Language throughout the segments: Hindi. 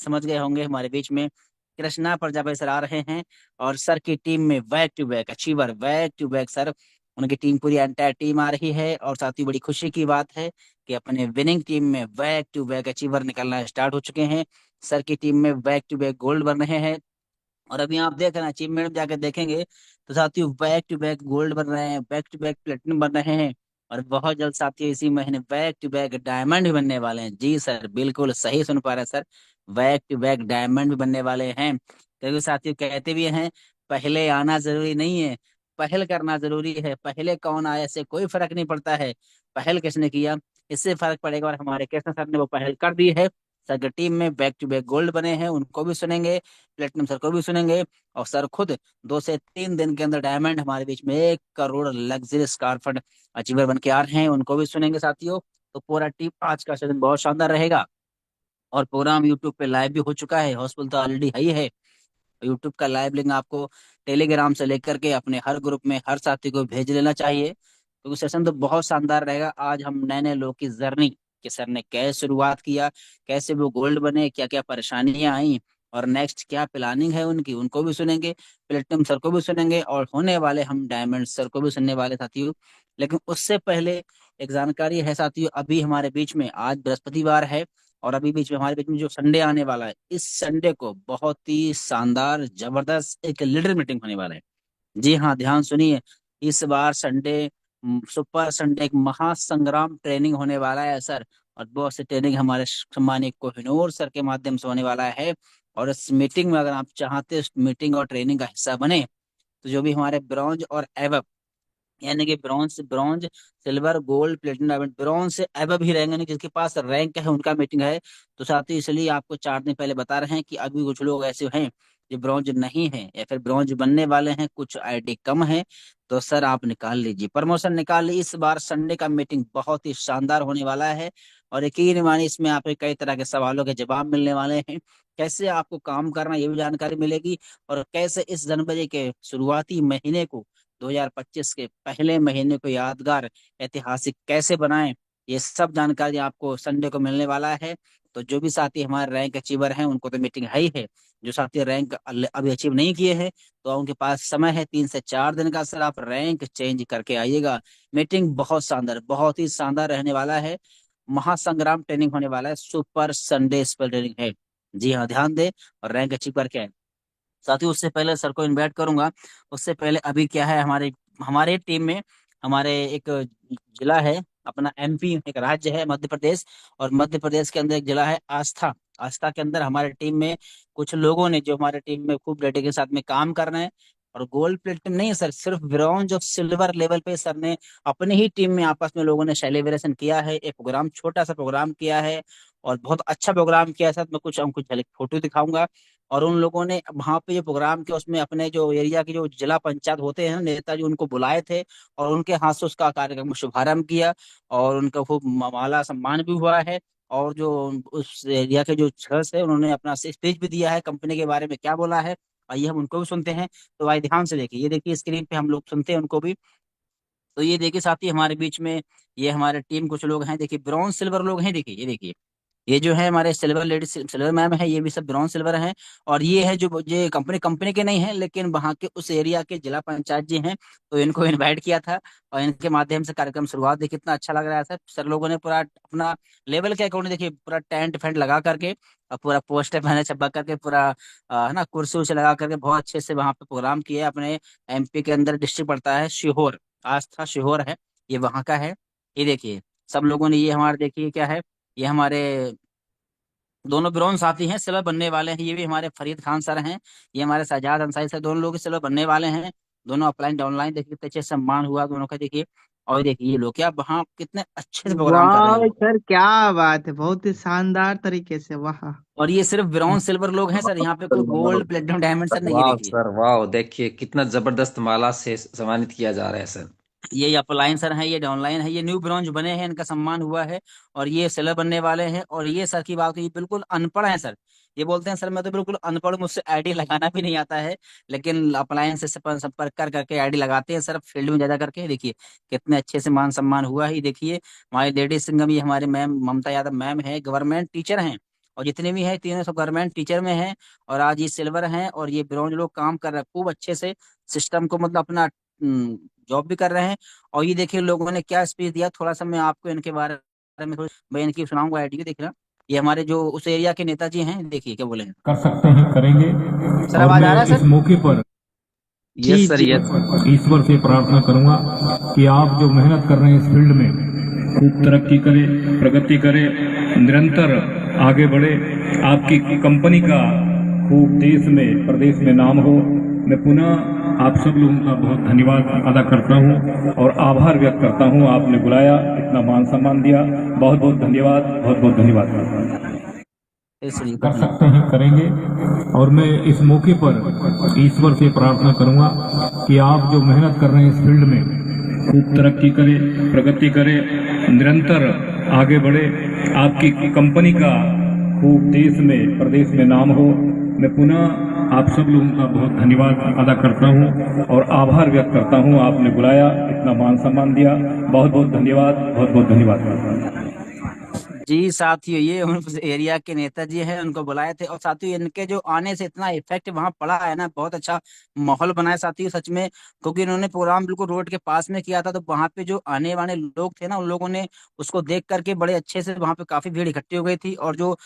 समझ गए होंगे, हमारे बीच में कृष्णा प्रजापति सर आ रहे हैं। और सर की टीम में back to back achiever, back to back sir, उनकी टीम पूरी एंटायर टीम आ रही है। और साथ ही बड़ी खुशी की बात है कि अपने विनिंग टीम में बैक टू बैक अचीवर निकलना स्टार्ट हो चुके हैं। सर की टीम में बैक टू बैक गोल्ड बन रहे हैं। और अभी आप देख रहे हैं, अचीवमेंट में जाकर देखेंगे तो साथियों बैक टू बैक गोल्ड बन रहे हैं, बैक टू बैक प्लेटिनम बन रहे हैं। और बहुत जल्द साथियों इसी महीने बैक टू बैक डायमंड भी बनने वाले हैं। जी सर, बिल्कुल सही सुन पा रहे हैं sir, back to back diamond भी बनने वाले हैं। क्योंकि साथियों कहते भी हैं, पहले आना जरूरी नहीं है, पहल करना जरूरी है। पहले कौन आया इससे कोई फर्क नहीं पड़ता है, पहल किसने किया इससे फर्क पड़ेगा। और हमारे कृष्ण सर ने वो पहल कर दी है। सर की टीम में बैक टू बैक गोल्ड बने हैं, उनको भी सुनेंगे, प्लेटिनम सर को भी सुनेंगे। और सर खुद 2 से 3 दिन के अंदर डायमंड हमारे बीच में 1 करोड़ लग्जरी स्कारफंड अचीवर बन के आ रहे हैं, उनको भी सुनेंगे साथियों। तो पूरा टीम आज का सेशन बहुत शानदार रहेगा। और प्रोग्राम यूट्यूब पे लाइव भी हो चुका है, हाउसफुल तो ऑलरेडी है ही है। यूट्यूब का लाइव लिंक आपको टेलीग्राम से लेकर के अपने हर ग्रुप में हर साथी को भेज लेना चाहिए, क्योंकि सेशन तो बहुत शानदार रहेगा। आज हम नए नए लोग की जर्नी कि सर ने कैसे शुरुआत किया, कैसे वो गोल्ड बने, क्या क्या परेशानियां आई, और नेक्स्ट क्या प्लानिंग है उनकी, उनको भी सुनेंगे। प्लेटिनम सर को भी सुनेंगे, और होने वाले हम डायमंड सर को भी सुनने वाले साथियों। लेकिन उससे पहले एक जानकारी है साथियों, अभी हमारे बीच में आज बृहस्पतिवार है, और अभी बीच में हमारे बीच में जो संडे आने वाला है, इस संडे को बहुत ही शानदार जबरदस्त एक लीडर मीटिंग होने वाला है। जी हाँ, ध्यान सुनिए, इस बार संडे सुपर संडे एक महासंग्राम ट्रेनिंग होने वाला है सर। और बहुत से ट्रेनिंग हमारे सम्मानित कोहिनूर सर के माध्यम से होने वाला है। और इस मीटिंग में अगर आप चाहते हैं इस मीटिंग और ट्रेनिंग का हिस्सा बने, तो जो भी हमारे ब्रॉन्ज और एवब, यानी कि bronze bronze silver gold platinum diamond, bronze से एबव ही रहेंगे, नहीं जिसके पास रैंक है उनका मीटिंग है। तो साथ ही इसलिए आपको 4 दिन पहले बता रहे हैं कि अभी कुछ लोग ऐसे हैं जो ब्रॉन्ज नहीं है या फिर ब्रॉन्ज बनने वाले हैं, कुछ आईडी कम है। तो सर आप निकाल लीजिए, प्रमोशन निकाल लीजिए। इस बार संडे का मीटिंग बहुत ही शानदार होने वाला है। और यकीन मानिए इसमें आपके कई तरह के सवालों के जवाब मिलने वाले हैं, कैसे आपको काम करना ये भी जानकारी मिलेगी। और कैसे इस जनवरी के शुरुआती महीने को, 2025 के पहले महीने को यादगार ऐतिहासिक कैसे बनाएं, ये सब जानकारी आपको संडे को मिलने वाला है। तो जो भी साथी हमारे रैंक अचीवर हैं उनको तो मीटिंग है ही है। जो साथी रैंक अभी अचीव नहीं किए हैं, तो उनके पास समय है 3 से 4 दिन का, सर आप रैंक चेंज करके आइएगा। मीटिंग बहुत शानदार, बहुत ही शानदार रहने वाला है। महासंग्राम ट्रेनिंग होने वाला है, सुपर संडे स्पेल ट्रेनिंग है। जी हाँ, ध्यान दे और रैंक अचीव करके आए। साथ ही उससे पहले सर को इनवाइट करूंगा, उससे पहले अभी क्या है, हमारे हमारे टीम में हमारे एक जिला है अपना एमपी, एक राज्य है मध्य प्रदेश। और मध्य प्रदेश के अंदर एक जिला है आस्था। आस्था के अंदर हमारे टीम में कुछ लोगों ने, जो हमारे टीम में खूब डेडिकेशन के साथ में काम कर रहे हैं। और गोल्ड प्लेटिनम नहीं है सर, सिर्फ ब्रॉन्ज और सिल्वर लेवल पे सर ने अपनी ही टीम में आपस में लोगों ने सेलिब्रेशन किया है, एक प्रोग्राम, छोटा सा प्रोग्राम किया है। और बहुत अच्छा प्रोग्राम किया है सर, मैं कुछ हमको झलक फोटो दिखाऊंगा। और उन लोगों ने वहां पे जो प्रोग्राम किया उसमें अपने जो एरिया की जो जिला पंचायत होते हैं नेताजी, उनको बुलाए थे, और उनके हाथ से उसका कार्यक्रम शुभारंभ किया। और उनका खूब माला सम्मान भी हुआ है। और जो उस एरिया के जो जज है उन्होंने अपना स्पीच भी दिया है, कंपनी के बारे में क्या बोला है। आइए हम उनको भी सुनते हैं। तो आइए ध्यान से देखिए, ये देखिए स्क्रीन पे हम लोग सुनते हैं उनको भी। तो ये देखिए साथी हमारे बीच में, ये हमारे टीम कुछ लोग हैं, देखिए ब्रॉन्ज सिल्वर लोग हैं, देखिए ये देखिए, ये जो है हमारे सिल्वर लेडी सिल्वर मैम है, ये भी सब ब्रॉन्ज सिल्वर हैं। और ये है जो ये कंपनी कंपनी के नहीं है, लेकिन वहाँ के उस एरिया के जिला पंचायत जी हैं, तो इनको इनवाइट किया था। और इनके माध्यम से कार्यक्रम शुरुआत देखिए, कितना अच्छा लग रहा है सर। सर लोगों ने पूरा अपना लेवल के अकॉर्डिंग देखिए पूरा टेंट फेंट लगा करके, और पूरा पोस्टर पहने छपा करके, पूरा है ना, कुर्सी उर्सी लगा करके बहुत अच्छे से वहाँ पे प्रोग्राम किया अपने। एमपी के अंदर डिस्ट्रिक्ट पड़ता है शिहोर, आस्था शिहोर है, ये वहाँ का है। ये देखिए सब लोगों ने, ये हमारे देखिए क्या है, ये हमारे दोनों ब्रॉन्ज साथी हैं, सिल्वर बनने वाले हैं। ये भी हमारे फरीद खान सर हैं, ये हमारे सजाद अंसारी सर, दोनों लोग सिल्वर बनने वाले हैं। दोनों अपलाइन डाउनलाइन देखिए कितने अच्छे से सम्मान हुआ दोनों का, देखिए। और देखिए ये लोग क्या वहाँ कितने अच्छे से प्रोग्राम कर रहे हैं वाह ये लोग। सर, क्या बात है, बहुत ही शानदार तरीके से, वाह। और ये सिर्फ ब्रॉन्ज सिल्वर लोग हैं सर, यहाँ पे कोई गोल्ड प्लेटिनम डायमंड सर नहीं है, वाह देखिए। सर, वाह, देखिए कितना जबरदस्त माला से सम्मानित किया जा रहा है सर। ये अपलाइन सर है, ये डाउनलाइन है, ये न्यू ब्रॉन्ज बने हैं, इनका सम्मान हुआ है। और ये सिल्वर बनने वाले हैं। और ये सर की बात हुई, बिल्कुल अनपढ़ है सर। ये बोलते हैं सर मैं तो बिल्कुल अनपढ़ हूं, मुझसे आईडी लगाना भी नहीं आता है। लेकिन अपलाइन से संपर्क कर करके आईडी लगाते हैं सर, फील्ड में ज्यादा करके। देखिए कितने अच्छे से मान सम्मान हुआ है। ये देखिए हमारी लेडी सिंगम, ये हमारे मैम ममता यादव मैम है, गवर्नमेंट टीचर हैं। और जितने भी हैं तीनों सब गवर्नमेंट टीचर में हैं। और आज ये सिल्वर हैं और ये ब्रॉन्ज लोग काम कर रहे हैं खूब अच्छे से, सिस्टम को मतलब अपना जॉब भी कर रहे हैं। और ये देखिए लोगों ने क्या स्पीच दिया, थोड़ा सा मैं आपको इनके बारे में थोड़ी मैं इनकी सुनाऊंगा आइडियो, देख रहा। ये हमारे जो उस एरिया के नेताजी हैं, देखिए क्या बोले हैं। कर सकते हैं करेंगे। सर और आवाज आ मैं रहा है इस सर? मौके पर जी यस सर, जी। Yes sir. ईश्वर से प्रार्थना करूंगा कि आप जो मेहनत कर रहे हैं इस फील्ड में खूब तरक्की करें, प्रगति करें, निरंतर आगे बढ़े, आपकी कंपनी का खूब देश में प्रदेश में नाम हो। मैं पुनः आप सब लोगों का बहुत धन्यवाद अदा करता हूं और आभार व्यक्त करता हूं, आपने बुलाया, इतना मान सम्मान दिया, बहुत बहुत धन्यवाद, बहुत बहुत धन्यवाद। फिर सुनिए कर कुछ नहीं। सकते हैं करेंगे। और मैं इस मौके पर ईश्वर से प्रार्थना करूंगा कि आप जो मेहनत कर रहे हैं इस फील्ड में खूब तरक्की करें, प्रगति करें, निरंतर आगे बढ़े, आपकी कंपनी का खूब देश में प्रदेश में नाम हो। मैं पुनः आप सब लोगों का बहुत धन्यवाद अदा करता हूं और आभार व्यक्त करता हूं, आपने बुलाया, इतना मान सम्मान दिया, बहुत बहुत धन्यवाद, बहुत बहुत धन्यवाद। जी साथियों, ये उस एरिया के नेताजी हैं, उनको बुलाए थे। और साथियों इनके जो आने से इतना इफेक्ट वहां पड़ा है ना, बहुत अच्छा माहौल बनाया साथियों सच में। क्योंकि इन्होंने प्रोग्राम बिल्कुल रोड के पास में किया था, तो वहां पे जो आने वाले लोग थे ना, उन लोगों ने उसको देख करके बड़े अच्छे से, वहां पे काफी भीड़ इकट्ठी हो गई थी। और जो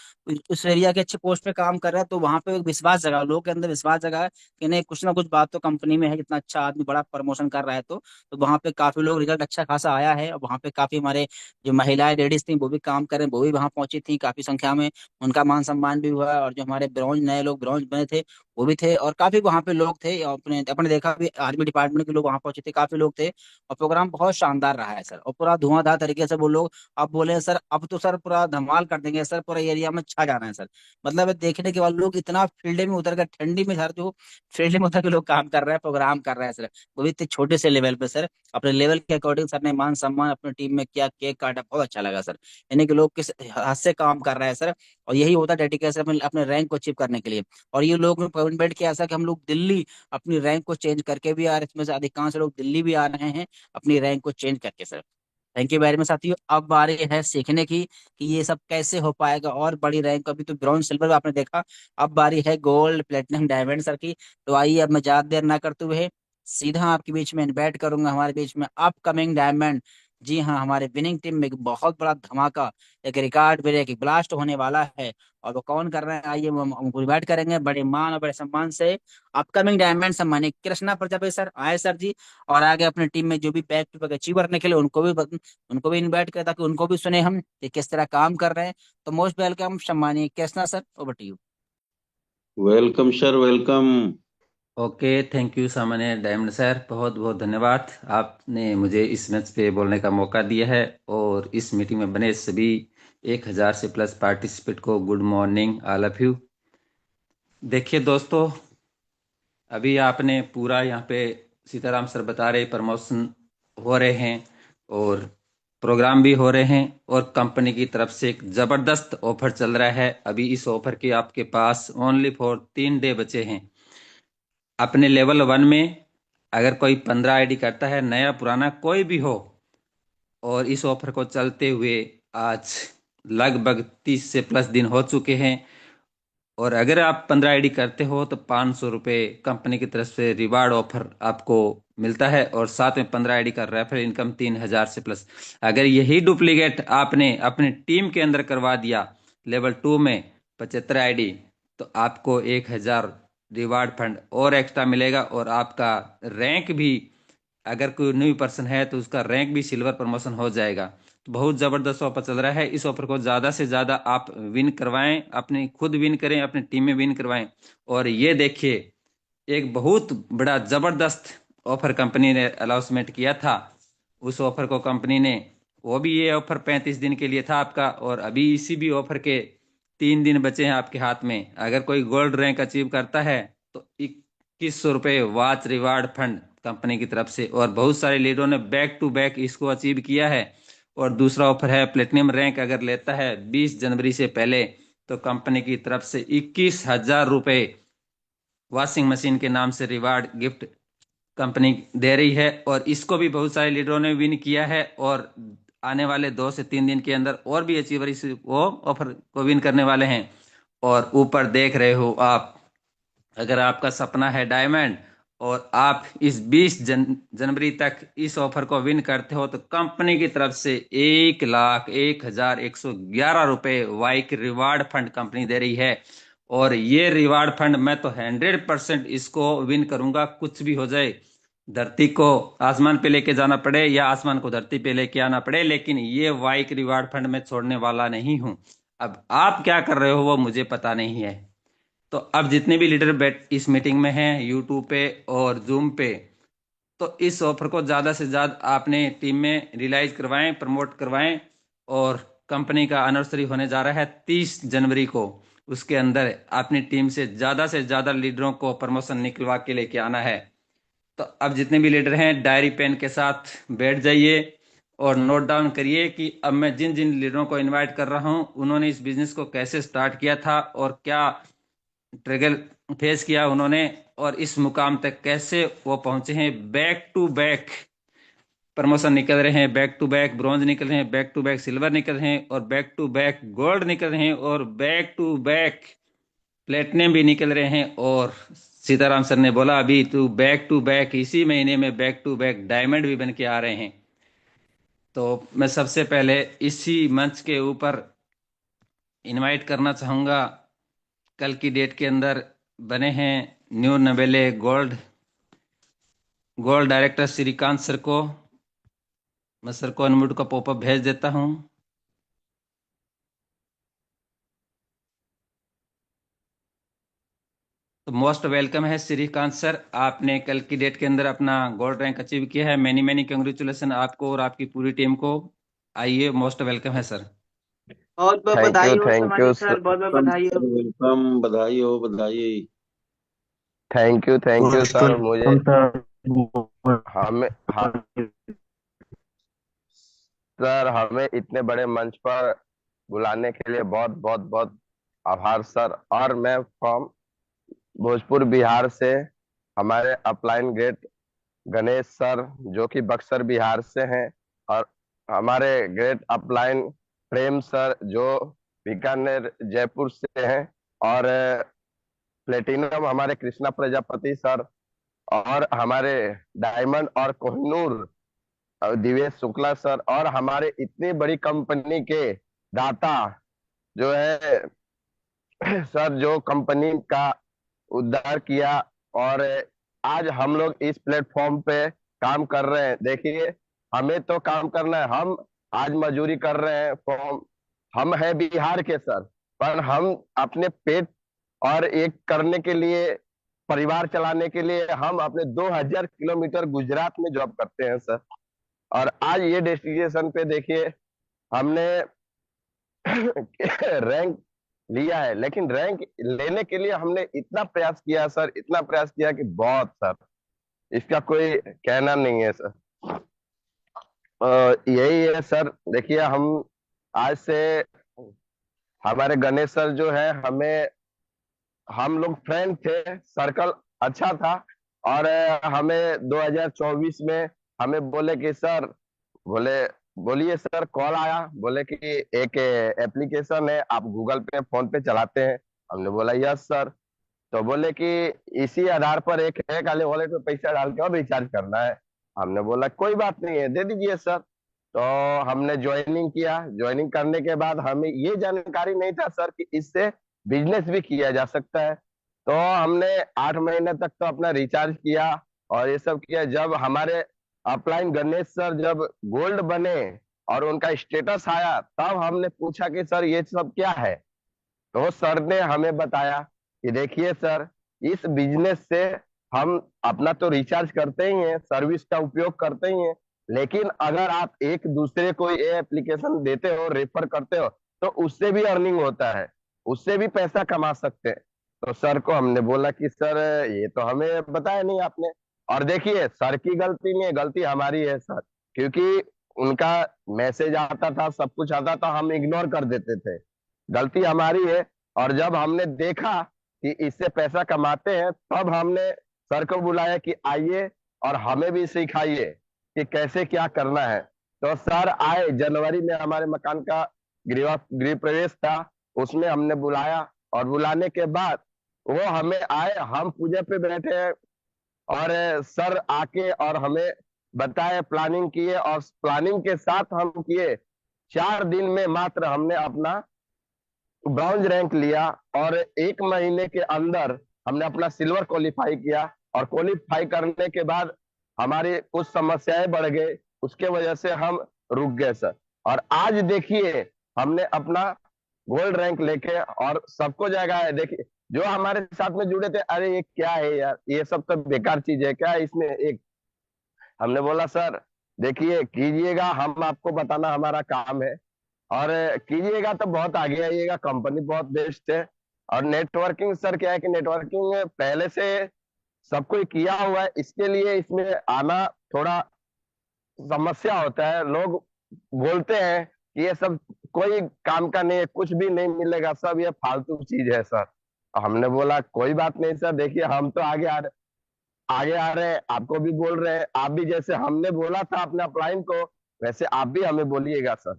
उस एरिया के अच्छे पोस्ट पे काम कर रहा है, तो वहां पे एक विश्वास जगा, लोगों के अंदर विश्वास जगा कि नहीं कुछ ना कुछ बात तो कंपनी में है, जितना अच्छा आदमी बड़ा प्रमोशन कर रहा है। तो वहां पे काफी लोग, रिजल्ट अच्छा खासा आया है। और वहां पे काफी हमारे जो महिलाएं लेडीज थी वो भी काम करें, वो भी वहां पहुंची थी काफी संख्या में, उनका मान सम्मान भी हुआ। और जो हमारे ब्रॉन्ज नए लोग ब्रॉन्ज बने थे वो भी थे, और काफी वहां पे लोग थे। और अपने अपने देखा भी आर्मी डिपार्टमेंट के लोग वहां पहुंचे थे, काफी लोग थे। और प्रोग्राम बहुत शानदार रहा है सर, और पूरा धुआंधार तरीके से वो लोग अब बोले सर अब तो सर पूरा धमाल कर देंगे सर, पूरा एरिया में छा जाना है सर। मतलब देखने के बाद लोग इतना फील्ड में उतर कर, ठंडी में सर, जो फील्ड में उतर के लोग काम कर रहे हैं, प्रोग्राम कर रहे हैं सर, वो भी इतने छोटे से लेवल पे सर। अपने लेवल के अकॉर्डिंग सर ने मान सम्मान अपनी टीम में किया, केक काटा, बहुत अच्छा लगा सर। यानी कि लोग किस हाथ से काम कर रहे हैं सर। और यही होता है डेडिकेशन अपने अपने रैंक को अचीव करने के लिए। और ये लोग कमिटमेंट किया ऐसा कि हम लोग दिल्ली अपनी रैंक को चेंज करके भी आ रहे हैं, इसमें से अधिकांश लोग दिल्ली भी आ रहे हैं अपनी रैंक को चेंज करके sir. Thank you very much साथियों। अब बारी है सीखने की कि ये सब कैसे हो पाएगा, और बड़ी रैंक, अभी तो ब्रॉन्ज सिल्वर आपने देखा, अब बारी है गोल्ड प्लेटिनम डायमंड सर की। तो आइए अब मैं ज्यादा देर ना करते हुए सीधा आपके बीच में इन्वाइट करूंगा, हमारे बीच में अपकमिंग डायमंड। जी हाँ, हमारे विनिंग टीम में एक बहुत बड़ा धमाका, एक रिकॉर्ड ब्रेक, एक ब्लास्ट होने वाला है। और वो कौन कर रहे हैं, आइए हम उनको इन्वाइट करेंगे बड़े मान और बड़े सम्मान से। अपकमिंग डायमंड सम्मानित कृष्णा प्रजापति सर आए सर जी। और आगे अपनी टीम में जो भी बैक टू बैक अचीवर निकले उनको भी इनवाइट करें, ताकि उनको भी सुने हम कि किस तरह काम कर रहे हैं। तो मोस्ट वेलकम सम्मानिए Krishna sir, over to you. Welcome sir, welcome. Okay, thank you सामान्य डायमंड सर, बहुत बहुत धन्यवाद। आपने मुझे इस मैच पे बोलने का मौका दिया है, और इस मीटिंग में बने सभी 1000 से प्लस पार्टिसिपेंट को good morning all of you. देखिए दोस्तों, अभी आपने पूरा यहाँ पे सीताराम सर बता रहे प्रमोशन हो रहे हैं और प्रोग्राम भी हो रहे हैं, और कंपनी की तरफ से एक जबरदस्त ऑफर चल रहा है। अभी इस ऑफर के आपके पास ओनली फॉर 3 डे बचे हैं। अपने लेवल 1 में अगर कोई 15 आईडी करता है, नया पुराना कोई भी हो, और इस ऑफर को चलते हुए आज लगभग 30 से प्लस दिन हो चुके हैं, और अगर आप 15 आईडी करते हो तो 500 रुपये कंपनी की तरफ से रिवार्ड ऑफर आपको मिलता है, और साथ में 15 आईडी का रेफरल इनकम 3000 से प्लस। अगर यही डुप्लीकेट आपने अपनी टीम के अंदर करवा दिया लेवल 2 में 75 आईडी, तो आपको 1000 रिवार्ड फंड और एक्स्ट्रा मिलेगा, और आपका रैंक भी, अगर कोई न्यू पर्सन है तो उसका रैंक भी सिल्वर प्रमोशन हो जाएगा। तो बहुत जबरदस्त ऑफर चल रहा है। इस ऑफर को ज्यादा से ज्यादा आप विन करवाएं, अपने खुद विन करें, अपनी टीम में विन करवाएं। और ये देखिए, एक बहुत बड़ा जबरदस्त ऑफर कंपनी ने अनाउंसमेंट किया था। उस ऑफर को कंपनी ने, वो भी ये ऑफर 35 दिन के लिए था आपका, और अभी इसी भी ऑफर के 3 दिन बचे हैं आपके हाथ में। अगर कोई गोल्ड रैंक अचीव करता है तो 2100 रुपये वॉच रिवार्ड फंड कंपनी की तरफ से, और बहुत सारे लीडरों ने बैक टू बैक इसको अचीव किया है। और दूसरा ऑफर है प्लेटिनम रैंक अगर लेता है 20 जनवरी से पहले, तो कंपनी की तरफ से 21,000 रुपये वॉशिंग मशीन के नाम से रिवार्ड गिफ्ट कंपनी दे रही है। और इसको भी बहुत सारे लीडरों ने विन किया है, और आने वाले 2 से 3 दिन के अंदर और भी अचीवर इस वो ऑफर को विन करने वाले हैं। और ऊपर देख रहे हो आप, अगर आपका सपना है डायमंड और आप इस 20 जनवरी तक इस ऑफर को विन करते हो तो कंपनी की तरफ से 1,01,111 रुपए वाइक रिवार्ड फंड कंपनी दे रही है। और ये रिवार्ड फंड मैं तो 100% इसको विन करूंगा, कुछ भी हो जाए। धरती को आसमान पे लेके जाना पड़े या आसमान को धरती पे लेके आना पड़े, लेकिन ये वाइक रिवार्ड फंड मैं छोड़ने वाला नहीं हूं। अब आप क्या कर रहे हो वो मुझे पता नहीं है। तो अब जितने भी लीडर बैठ इस मीटिंग में हैं यूट्यूब पे और जूम पे, तो इस ऑफर को ज़्यादा से ज़्यादा आपने टीम में रियलाइज करवाएं, प्रमोट करवाएं। और कंपनी का एनिवर्सरी होने जा रहा है 30 जनवरी को, उसके अंदर अपनी टीम से ज़्यादा लीडरों को प्रमोशन निकलवा के लेके आना है। तो अब जितने भी लीडर हैं डायरी पेन के साथ बैठ जाइए और नोट डाउन करिए कि अब मैं जिन जिन लीडरों को इनवाइट कर रहा हूं उन्होंने इस बिजनेस को कैसे स्टार्ट किया था और क्या ट्रगल फेस किया उन्होंने, और इस मुकाम तक कैसे वो पहुंचे हैं। बैक टू बैक प्रमोशन निकल रहे हैं, बैक टू बैक ब्रॉन्ज निकल रहे हैं, बैक टू बैक सिल्वर निकल रहे हैं, और बैक टू बैक गोल्ड निकल रहे हैं, और बैक टू बैक प्लेटिनम भी निकल रहे हैं। और सीताराम सर ने बोला अभी टू बैक इसी महीने में बैक टू बैक डायमंड भी बन के आ रहे हैं। तो मैं सबसे पहले इसी मंच के ऊपर इनवाइट करना चाहूंगा, कल की डेट के अंदर बने हैं न्यू नवेले गोल्ड डायरेक्टर श्रीकांत सर को। मैं सर को अनम्यूट का पॉपअप भेज देता हूं। तो मोस्ट वेलकम है श्रीकांत सर, आपने कल की डेट के अंदर अपना गोल्ड रैंक अचीव किया है। मैनी मैनी कंग्रेचुलेसन आपको और आपकी पूरी टीम को। आइए, मोस्ट वेलकम है सर। बहुत बहुत बधाई हो सामान्य सर, बहुत बहुत बधाई हो। वेलकम, बधाई हो, बधाई। Thank you sir. मुझे हमें हमें इतने बड़े मंच पर बुलाने के लिए बहुत बहुत बहुत आभार सर। और मैं फ्रॉम भोजपुर बिहार से, हमारे अपलाइन ग्रेट गणेश सर जो कि बक्सर बिहार से हैं, और हमारे ग्रेट अपलाइन प्रेम सर जो बीकानेर जयपुर से हैं, और प्लेटिनम हमारे कृष्णा प्रजापति सर, और हमारे डायमंड और कोहिनूर दिवेश शुक्ला सर, और हमारे इतनी बड़ी कंपनी के दाता जो है सर, जो कंपनी का उद्धार किया। और आज हम लोग इस प्लेटफॉर्म पे काम कर रहे हैं। देखिए, हमें तो काम करना है, हम आज मजदूरी कर रहे हैं। फॉर्म हम है बिहार के सर, पर हम अपने पेट और एक करने के लिए, परिवार चलाने के लिए हम अपने 2000 किलोमीटर गुजरात में जॉब करते हैं सर। और आज ये डेस्टिनेशन पे देखिए हमने रैंक लिया है, लेकिन रैंक लेने के लिए हमने इतना प्रयास किया सर, इतना प्रयास किया कि बहुत सर, इसका कोई कहना नहीं है सर। यही है सर। देखिए, आज से हमारे गणेश सर जो है, हम लोग फ्रेंड थे, सर्कल अच्छा था। और हमें 2024 में हमें बोले कि सर, बोलिए सर, कॉल आया, बोले कि एक एप्लीकेशन है, आप गूगल पे फोन पे चलाते हैं। हमने बोला यस सर। तो बोले कि इसी आधार पर एक है, खाली वॉलेट में पैसा डाल के और रिचार्ज करना है। हमने बोला कोई बात नहीं है, दे दीजिए सर। तो हमने ज्वाइनिंग किया। ज्वाइनिंग करने के बाद हमें ये जानकारी नहीं था सर कि इससे बिजनेस भी किया जा सकता है। तो हमने 8 महीने तक तो अपना रिचार्ज किया और ये सब किया। जब हमारे अपलाइन गणेश सर जब गोल्ड बने और उनका स्टेटस आया, तब हमने पूछा कि सर ये सब क्या है। तो सर ने हमें बताया कि देखिए सर, इस बिजनेस से हम अपना तो रिचार्ज करते ही हैं, सर्विस का उपयोग करते ही हैं, लेकिन अगर आप एक दूसरे को ये एप्लीकेशन देते हो, रेफर करते हो, तो उससे भी अर्निंग होता है, उससे भी पैसा कमा सकते हैं। तो सर को हमने बोला कि सर ये तो हमें बताया नहीं आपने। और देखिए, सर की गलती नहीं है, गलती हमारी है सर, क्योंकि उनका मैसेज आता था, सब कुछ आता था, हम इग्नोर कर देते थे। गलती हमारी है। और जब हमने देखा कि इससे पैसा कमाते हैं, तब हमने सर को बुलाया कि आइए और हमें भी सिखाइए कि कैसे क्या करना है। तो सर आए, जनवरी में हमारे मकान का गृह प्रवेश था, उसमें हमने बुलाया और बुलाने के बाद वो हमें आए, हम पूजे पे बैठे हैं और सर आके और हमें बताए, प्लानिंग किए और प्लानिंग के साथ हम किए। 4 दिन में मात्र हमने अपना ब्रॉन्ज रैंक लिया और 1 महीने के अंदर हमने अपना सिल्वर क्वालिफाई किया। और क्वालिफाई करने के बाद हमारी कुछ समस्याएं बढ़ गई, उसके वजह से हम रुक गए सर। और आज देखिए हमने अपना गोल्ड रैंक लेके और सबको जगह है। देखिए जो हमारे साथ में जुड़े थे, अरे ये क्या है यार, ये सब तो बेकार चीज है, क्या है इसमें एक। हमने बोला सर देखिए कीजिएगा, हम आपको बताना हमारा काम है, और कीजिएगा तो बहुत आगे आइएगा, कंपनी बहुत बेस्ट है। और नेटवर्किंग सर क्या है कि नेटवर्किंग पहले से सब कोई किया हुआ है, इसके लिए इसमें आना थोड़ा समस्या होता है। लोग बोलते हैं कि ये सब कोई काम का नहीं है, कुछ भी नहीं मिलेगा, सब ये फालतू चीज है सर। हमने बोला कोई बात नहीं सर, देखिए हम तो आगे आ रहे हैं, आपको भी बोल रहे हैं, आप भी जैसे हमने बोला था अपने अपलाइन को, वैसे आप भी हमें बोलिएगा सर।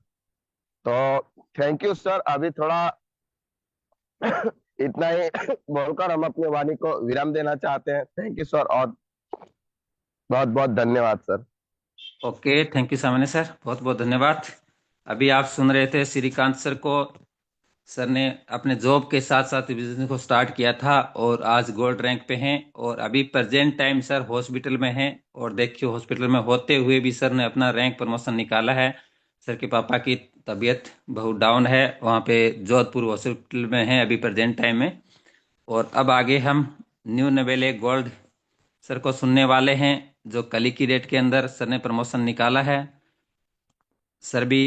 तो थैंक यू सर। अभी थोड़ा इतना ही बोलकर हम अपनी वाणी को विराम देना चाहते हैं। थैंक यू सर और बहुत बहुत धन्यवाद सर। ओके, थैंक यू सामान्य सर, बहुत बहुत धन्यवाद। अभी आप सुन रहे थे श्रीकांत सर को। सर ने अपने जॉब के साथ साथ बिजनेस को स्टार्ट किया था और आज गोल्ड रैंक पे हैं और अभी प्रेजेंट टाइम सर हॉस्पिटल में हैं। और देखिए हॉस्पिटल में होते हुए भी सर ने अपना रैंक प्रमोशन निकाला है। सर के पापा की तबीयत बहुत डाउन है, वहाँ पे जोधपुर हॉस्पिटल में हैं अभी प्रेजेंट टाइम में। और अब आगे हम न्यू नवेले गोल्ड सर को सुनने वाले हैं, जो कल की डेट के अंदर सर ने प्रमोशन निकाला है। सर भी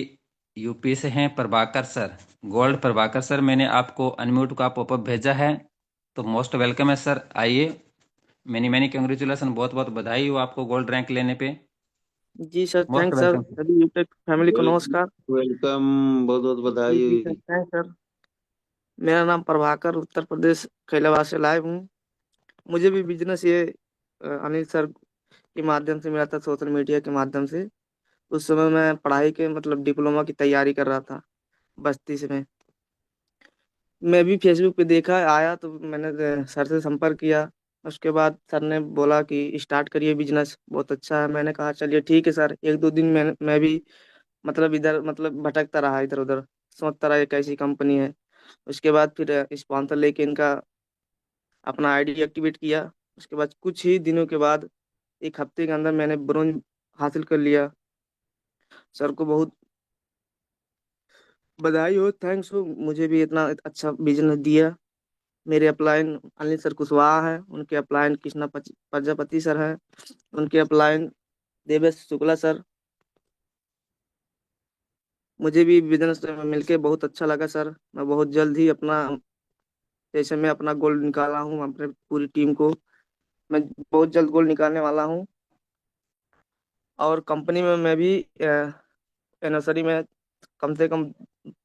यूपी से हैं, Prabhakar sir, gold Prabhakar sir. मैंने आपको अनम्यूट का पॉपअप भेजा है, तो मोस्ट वेलकम है सर, आइए। मैनी मैनी कंग्रेचुलेसन, बहुत बहुत बधाई हो आपको गोल्ड रैंक लेने पे। जी sir, most thanks sir. Welcome. सभी यूटेक फैमिली को नमस्कार। वेलकम, बहुत बहुत जी बधाई जी सर, हुई। Thanks sir. मेरा नाम प्रभाकर, उत्तर प्रदेश कैलाबाद से लाइव हूँ। मुझे भी बिजनेस ये अनिल सर के माध्यम से मिला था, सोशल मीडिया के माध्यम से। उस समय मैं पढ़ाई के मतलब डिप्लोमा की तैयारी कर रहा था बस्ती से। मैं भी फेसबुक पे देखा आया तो मैंने सर से संपर्क किया। उसके बाद सर ने बोला कि स्टार्ट करिए बिजनेस, बहुत अच्छा है। मैंने कहा चलिए ठीक है सर। एक दो दिन मैं भी मतलब इधर मतलब भटकता रहा, इधर उधर सोचता रहा ये कैसी कंपनी है। उसके बाद फिर स्पॉन्सर लेके इनका अपना आईडी एक्टिवेट किया। उसके बाद कुछ ही दिनों के बाद, एक हफ्ते के अंदर मैंने ब्रोंज हासिल कर लिया। सर को बहुत बधाई हो, थैंक्स हो, मुझे भी इतना अच्छा बिजनेस दिया। मेरे अपलाइन अनिल सर कुशवाहा है, उनके अपलाइन कृष्णा प्रजापति सर हैं, उनके अपलाइन देवेश शुक्ला सर। मुझे भी बिजनेस में मिलके बहुत अच्छा लगा सर। मैं बहुत जल्द ही अपना, जैसे मैं अपना गोल निकाला हूँ अपने पूरी टीम को, मैं बहुत जल्द गोल निकालने वाला हूँ। और कंपनी में मैं भी नर्सरी में कम से कम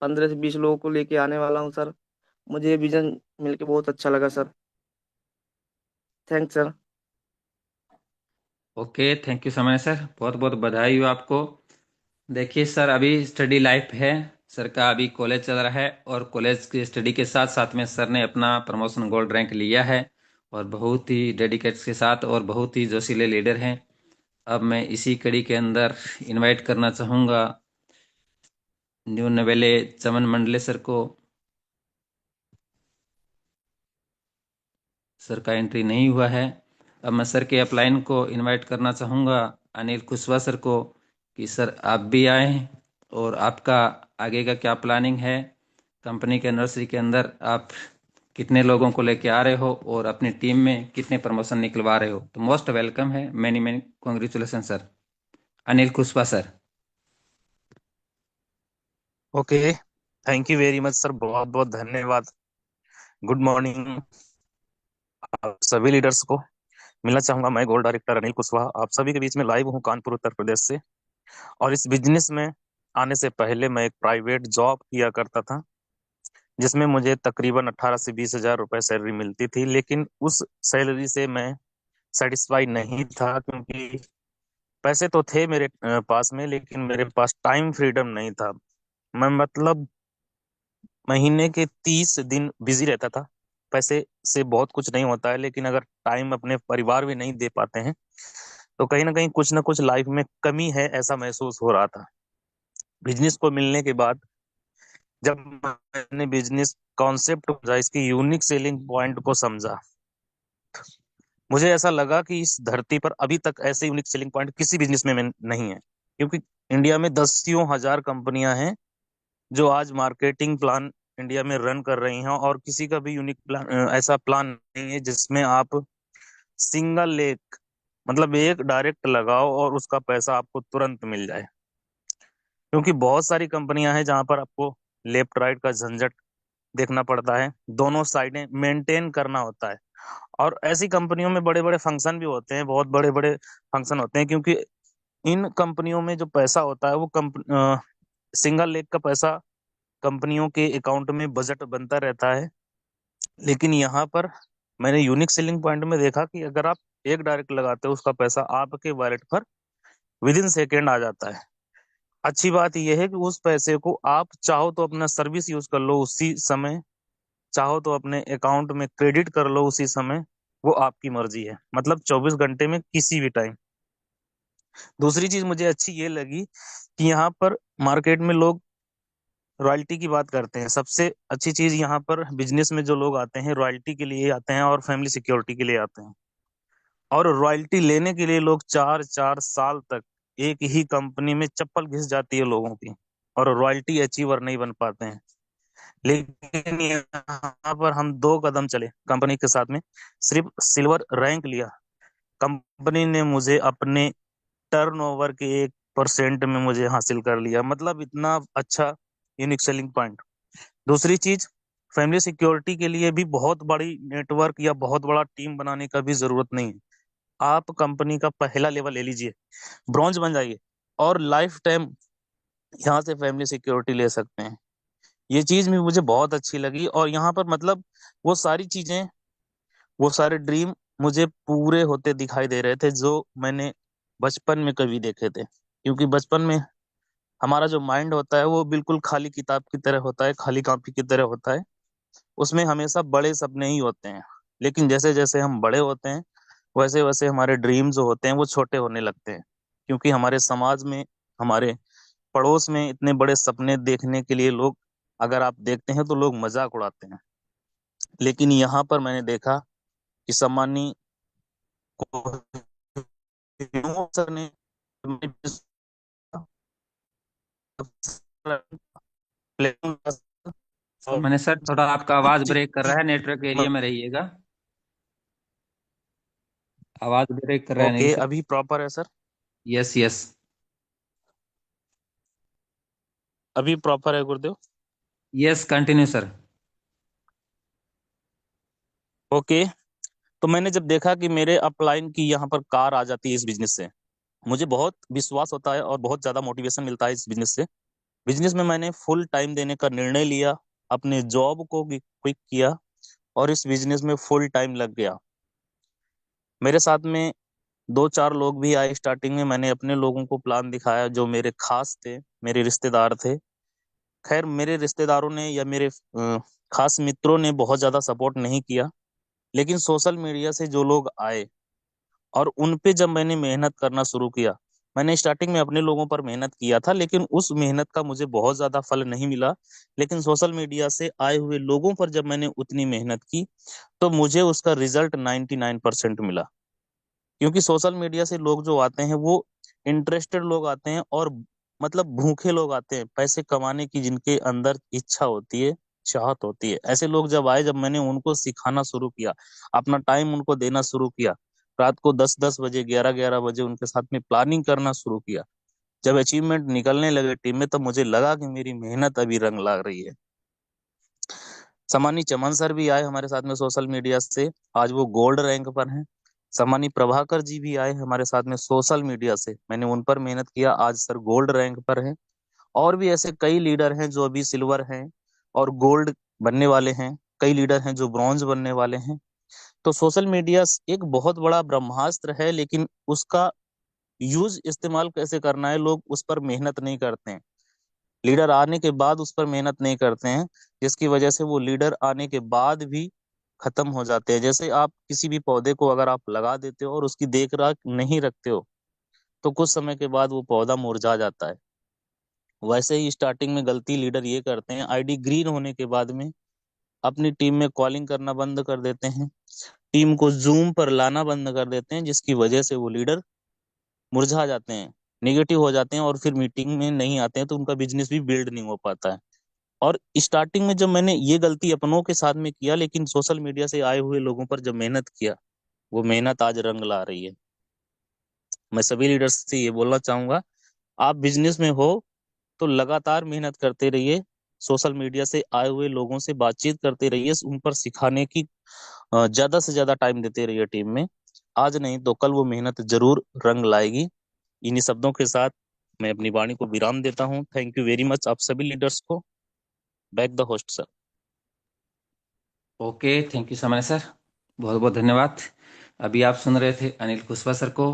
15 से 20 लोगों को लेके आने वाला हूँ सर। मुझे ये विजन मिलके बहुत अच्छा लगा sir. Thanks sir. Okay, thank you समय सर, बहुत बहुत बधाई हो आपको। देखिए सर, अभी स्टडी लाइफ है सर का, अभी कॉलेज चल रहा है और कॉलेज की स्टडी के साथ साथ में सर ने अपना प्रमोशन गोल्ड रैंक लिया है और बहुत ही डेडिकेट्स के साथ और बहुत ही जोशीले लीडर हैं। अब मैं इसी कड़ी के अंदर इनवाइट करना चाहूँगा न्यू नवेले चमन मंडले सर को। सर का एंट्री नहीं हुआ है। अब मैं सर के अपलाइन को इनवाइट करना चाहूँगा अनिल कुशवाहा सर को, कि सर आप भी आए और आपका आगे का क्या प्लानिंग है, कंपनी के नर्सरी के अंदर आप कितने लोगों को लेके आ रहे हो और अपनी टीम में कितने प्रमोशन निकलवा रहे हो। तो मोस्ट वेलकम है, many many congratulation sir. Anil Kushwaha sir. Okay, thank you very much sir, बहुत बहुत धन्यवाद। गुड मॉर्निंग आप सभी लीडर्स को। मिलना चाहूंगा, मैं गोल्ड डायरेक्टर अनिल कुशवाहा, आप सभी के बीच में लाइव हूँ कानपुर उत्तर प्रदेश से। और इस बिजनेस में आने से पहले मैं एक प्राइवेट जॉब किया करता था, जिसमें मुझे तकरीबन 18 से 20 हजार रुपए सैलरी मिलती थी। लेकिन उस सैलरी से मैं सेटिस्फाई नहीं था, क्योंकि पैसे तो थे मेरे पास में, लेकिन मेरे पास टाइम फ्रीडम नहीं था। मैं मतलब महीने के 30 दिन बिजी रहता था। पैसे से बहुत कुछ नहीं होता है, लेकिन अगर टाइम अपने परिवार में नहीं दे पाते हैं तो कहीं ना कुछ लाइफ में कमी है, ऐसा महसूस हो रहा था। बिजनेस को मिलने के बाद जब मैंने बिजनेस कॉन्सेप्ट समझा, इसकी यूनिक सेलिंग पॉइंट को समझा, मुझे ऐसा लगा कि इस धरती पर अभी तक ऐसे यूनिक सेलिंग पॉइंट किसी बिजनेस में नहीं है। क्योंकि इंडिया में दसियों हजार कंपनियां हैं जो आज मार्केटिंग प्लान इंडिया में रन कर रही हैं, और किसी का भी यूनिक प्लान, ऐसा प्लान नहीं है जिसमें आप सिंगल लेग, मतलब एक डायरेक्ट लगाओ और उसका पैसा आपको तुरंत मिल जाए। क्योंकि बहुत सारी कंपनियां हैं जहां पर आपको लेफ्ट राइट का झंझट देखना पड़ता है, दोनों साइडें मेंटेन करना होता है। और ऐसी कंपनियों में बड़े बड़े फंक्शन भी होते हैं, बहुत बड़े बड़े फंक्शन होते हैं, क्योंकि इन कंपनियों में जो पैसा होता है वो सिंगल लेग का पैसा कंपनियों के अकाउंट में बजट बनता रहता है। लेकिन यहाँ पर मैंने यूनिक सेलिंग पॉइंट में देखा कि अगर आप एक डायरेक्ट लगाते हो, उसका पैसा आपके वॉलेट पर विद इन सेकेंड आ जाता है। अच्छी बात यह है कि उस पैसे को आप चाहो तो अपना सर्विस यूज कर लो उसी समय, चाहो तो अपने अकाउंट में क्रेडिट कर लो उसी समय, वो आपकी मर्जी है, मतलब 24 घंटे में किसी भी टाइम। दूसरी चीज मुझे अच्छी ये लगी कि यहाँ पर मार्केट में लोग रॉयल्टी की बात करते हैं। सबसे अच्छी चीज यहाँ पर बिजनेस में जो लोग आते हैं रॉयल्टी के लिए आते हैं और फैमिली सिक्योरिटी के लिए आते हैं। और रॉयल्टी लेने के लिए लोग 4-4 साल तक एक ही कंपनी में चप्पल घिस जाती है लोगों की, और रॉयल्टी अचीवर नहीं बन पाते हैं। लेकिन यहाँ पर हम 2 कदम चले कंपनी के साथ में, सिर्फ सिल्वर रैंक लिया, कंपनी ने मुझे अपने टर्नओवर के 1% में मुझे हासिल कर लिया। मतलब इतना अच्छा यूनिक सेलिंग पॉइंट। दूसरी चीज, फैमिली सिक्योरिटी के लिए भी बहुत बड़ी नेटवर्क या बहुत बड़ा टीम बनाने का भी जरूरत नहीं है। आप कंपनी का पहला लेवल ले लीजिए, ब्रॉन्ज बन जाइए, और लाइफ टाइम यहाँ से फैमिली सिक्योरिटी ले सकते हैं। ये चीज भी मुझे बहुत अच्छी लगी। और यहाँ पर मतलब वो सारी चीजें, वो सारे ड्रीम मुझे पूरे होते दिखाई दे रहे थे जो मैंने बचपन में कभी देखे थे। क्योंकि बचपन में हमारा जो माइंड होता है वो बिल्कुल खाली किताब की तरह होता है, खाली कॉपी की तरह होता है। उसमें हमेशा बड़े सपने ही होते हैं। लेकिन जैसे जैसे हम बड़े होते हैं वैसे वैसे हमारे ड्रीम जो होते हैं वो छोटे होने लगते हैं। क्योंकि हमारे समाज में, हमारे पड़ोस में इतने बड़े सपने देखने के लिए लोग, अगर आप देखते हैं तो लोग मजाक उड़ाते हैं। लेकिन यहाँ पर मैंने देखा कि सम्मानी सर ने मैंने सर, थोड़ा आपका आवाज ब्रेक कर रहा है, नेटवर्क एरिया में रहिएगा। आवाज ब्रेक कर रहा है नहीं ओके, सर। अभी प्रॉपर है सर? Yes yes. अभी प्रॉपर है गुरुदेव? Yes, continue sir. ओके, तो मैंने जब देखा कि मेरे अपलाइन की यहाँ पर कार आ जाती है इस बिजनेस से, मुझे बहुत विश्वास होता है और बहुत ज्यादा मोटिवेशन मिलता है इस बिजनेस से। बिजनेस में मैंने फुल टाइम देने का निर्णय लिया, अपने जॉब को भी क्विक किया और इस बिजनेस में फुल टाइम लग गया। मेरे साथ में 2-4 लोग भी आए स्टार्टिंग में। मैंने अपने लोगों को प्लान दिखाया जो मेरे खास थे, मेरे रिश्तेदार थे। खैर, मेरे रिश्तेदारों ने या मेरे खास मित्रों ने बहुत ज्यादा सपोर्ट नहीं किया। लेकिन सोशल मीडिया से जो लोग आए और उन पे जब मैंने मेहनत करना शुरू किया, मैंने स्टार्टिंग में अपने लोगों पर मेहनत किया था, लेकिन उस मेहनत का मुझे बहुत ज्यादा फल नहीं मिला। लेकिन सोशल मीडिया से आए हुए लोगों पर जब मैंने उतनी मेहनत की तो मुझे उसका रिजल्ट 99% मिला। क्योंकि सोशल मीडिया से लोग जो आते हैं वो इंटरेस्टेड लोग आते हैं, और मतलब भूखे लोग आते हैं, पैसे कमाने की जिनके अंदर इच्छा होती है, चाहत होती है। ऐसे लोग जब आए, जब मैंने उनको सिखाना शुरू किया, अपना टाइम उनको देना शुरू किया, रात को 10-10 बजे, 11-11 बजे उनके साथ में प्लानिंग करना शुरू किया, जब अचीवमेंट निकलने लगे टीम में, तब मुझे लगा कि मेरी मेहनत अभी रंग ला रही है। समानी चमन सर भी आए हमारे साथ में सोशल मीडिया से, आज वो गोल्ड रैंक पर हैं। समानी प्रभाकर जी भी आए हमारे साथ में सोशल मीडिया से, मैंने उन पर मेहनत किया, आज सर गोल्ड रैंक पर हैं। और भी ऐसे कई लीडर हैं जो अभी सिल्वर हैं और गोल्ड बनने वाले हैं, कई लीडर हैं जो ब्रॉन्ज बनने वाले हैं। तो सोशल मीडिया एक बहुत बड़ा ब्रह्मास्त्र है, लेकिन उसका यूज, इस्तेमाल कैसे करना है, लोग उस पर मेहनत नहीं करते हैं। लीडर आने के बाद उस पर मेहनत नहीं करते हैं, जिसकी वजह से वो लीडर आने के बाद भी खत्म हो जाते हैं। जैसे आप किसी भी पौधे को अगर आप लगा देते हो और उसकी देख रेख नहीं रखते हो, तो कुछ समय के बाद वो पौधा मुरझा जाता है। वैसे ही स्टार्टिंग में गलती लीडर ये करते हैं, आईडी ग्रीन होने के बाद में अपनी टीम में कॉलिंग करना बंद कर देते हैं, टीम को जूम पर लाना बंद कर देते हैं, जिसकी वजह से वो लीडर मुरझा जाते हैं, निगेटिव हो जाते हैं और फिर मीटिंग में नहीं आते हैं, तो उनका बिजनेस भी बिल्ड नहीं हो पाता है। और स्टार्टिंग में जब मैंने ये गलती अपनों के साथ में किया, लेकिन सोशल मीडिया से आए हुए लोगों पर जब मेहनत किया, वो मेहनत आज रंग ला रही है। मैं सभी लीडर्स से ये बोलना चाहूंगा, आप बिजनेस में हो तो लगातार मेहनत करते रहिए, सोशल मीडिया से आए हुए लोगों से बातचीत करते रहिए, उन पर सिखाने की ज्यादा से ज्यादा टाइम देते रहिए टीम में। आज नहीं तो कल वो मेहनत जरूर रंग लाएगी। इन्हीं शब्दों के साथ मैं अपनी वाणी को विराम देता हूँ। थैंक यू वेरी मच आप सभी लीडर्स को। Back the host sir. Okay, thank you सामान्य सर, बहुत बहुत धन्यवाद। अभी आप सुन रहे थे अनिल कुशवाहा सर को,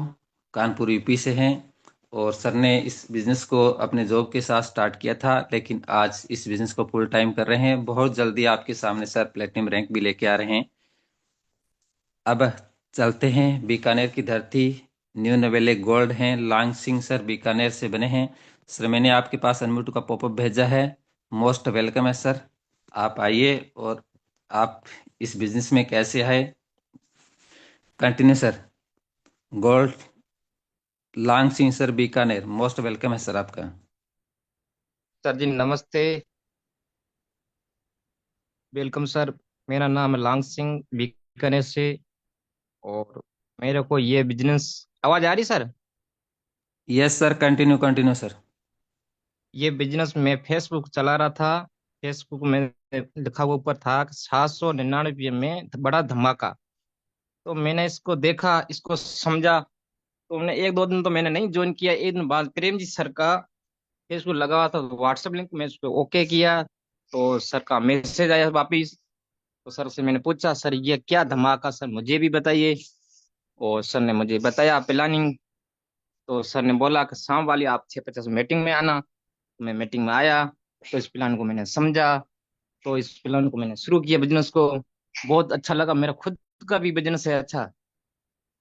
कानपुर यूपी से हैं, और सर ने इस बिज़नेस को अपने जॉब के साथ स्टार्ट किया था, लेकिन आज इस बिज़नेस को फुल टाइम कर रहे हैं। बहुत जल्दी आपके सामने सर प्लेटिनम रैंक भी लेके आ रहे हैं। अब चलते हैं बीकानेर की धरती, न्यू नवेले गोल्ड हैं, लांग सिंह सर बीकानेर से बने हैं। सर मैंने आपके पास अनम्यूट का पॉपअप भेजा है, मोस्ट वेलकम है सर, आप आइए और आप इस बिजनेस में कैसे आए। Continue sir. गोल्ड लांग Singh sir Bikaner, most welcome है सर आपका। सर जी नमस्ते, वेलकम सर। मेरा नाम है लांग सिंह बीकानेर से, और मेरे को ये बिजनेस, आवाज आ रही sir? Yes sir, continue continue sir. ये बिजनेस मैं फेसबुक चला रहा था, फेसबुक में लिखा हुआ ऊपर था 799 में बड़ा धमाका। तो मैंने इसको देखा, इसको समझा। तो मैंने एक दो दिन तो मैंने नहीं ज्वाइन किया। एक दिन बाद प्रेम जी सर का फेसबुक लगा हुआ था, व्हाट्सएप लिंक में उस पर ओके किया, तो सर का मैसेज आया वापिस। तो सर से मैंने पूछा, सर ये क्या धमाका, सर मुझे भी बताइए। और सर ने मुझे बताया प्लानिंग। तो सर ने बोला कि शाम वाली आप 6:50 मीटिंग में आना। तो मैं मीटिंग में आया, तो इस प्लान को मैंने समझा, तो इस प्लान को मैंने शुरू किया बिजनेस को। बहुत अच्छा लगा, मेरा खुद का भी बिजनेस है, अच्छा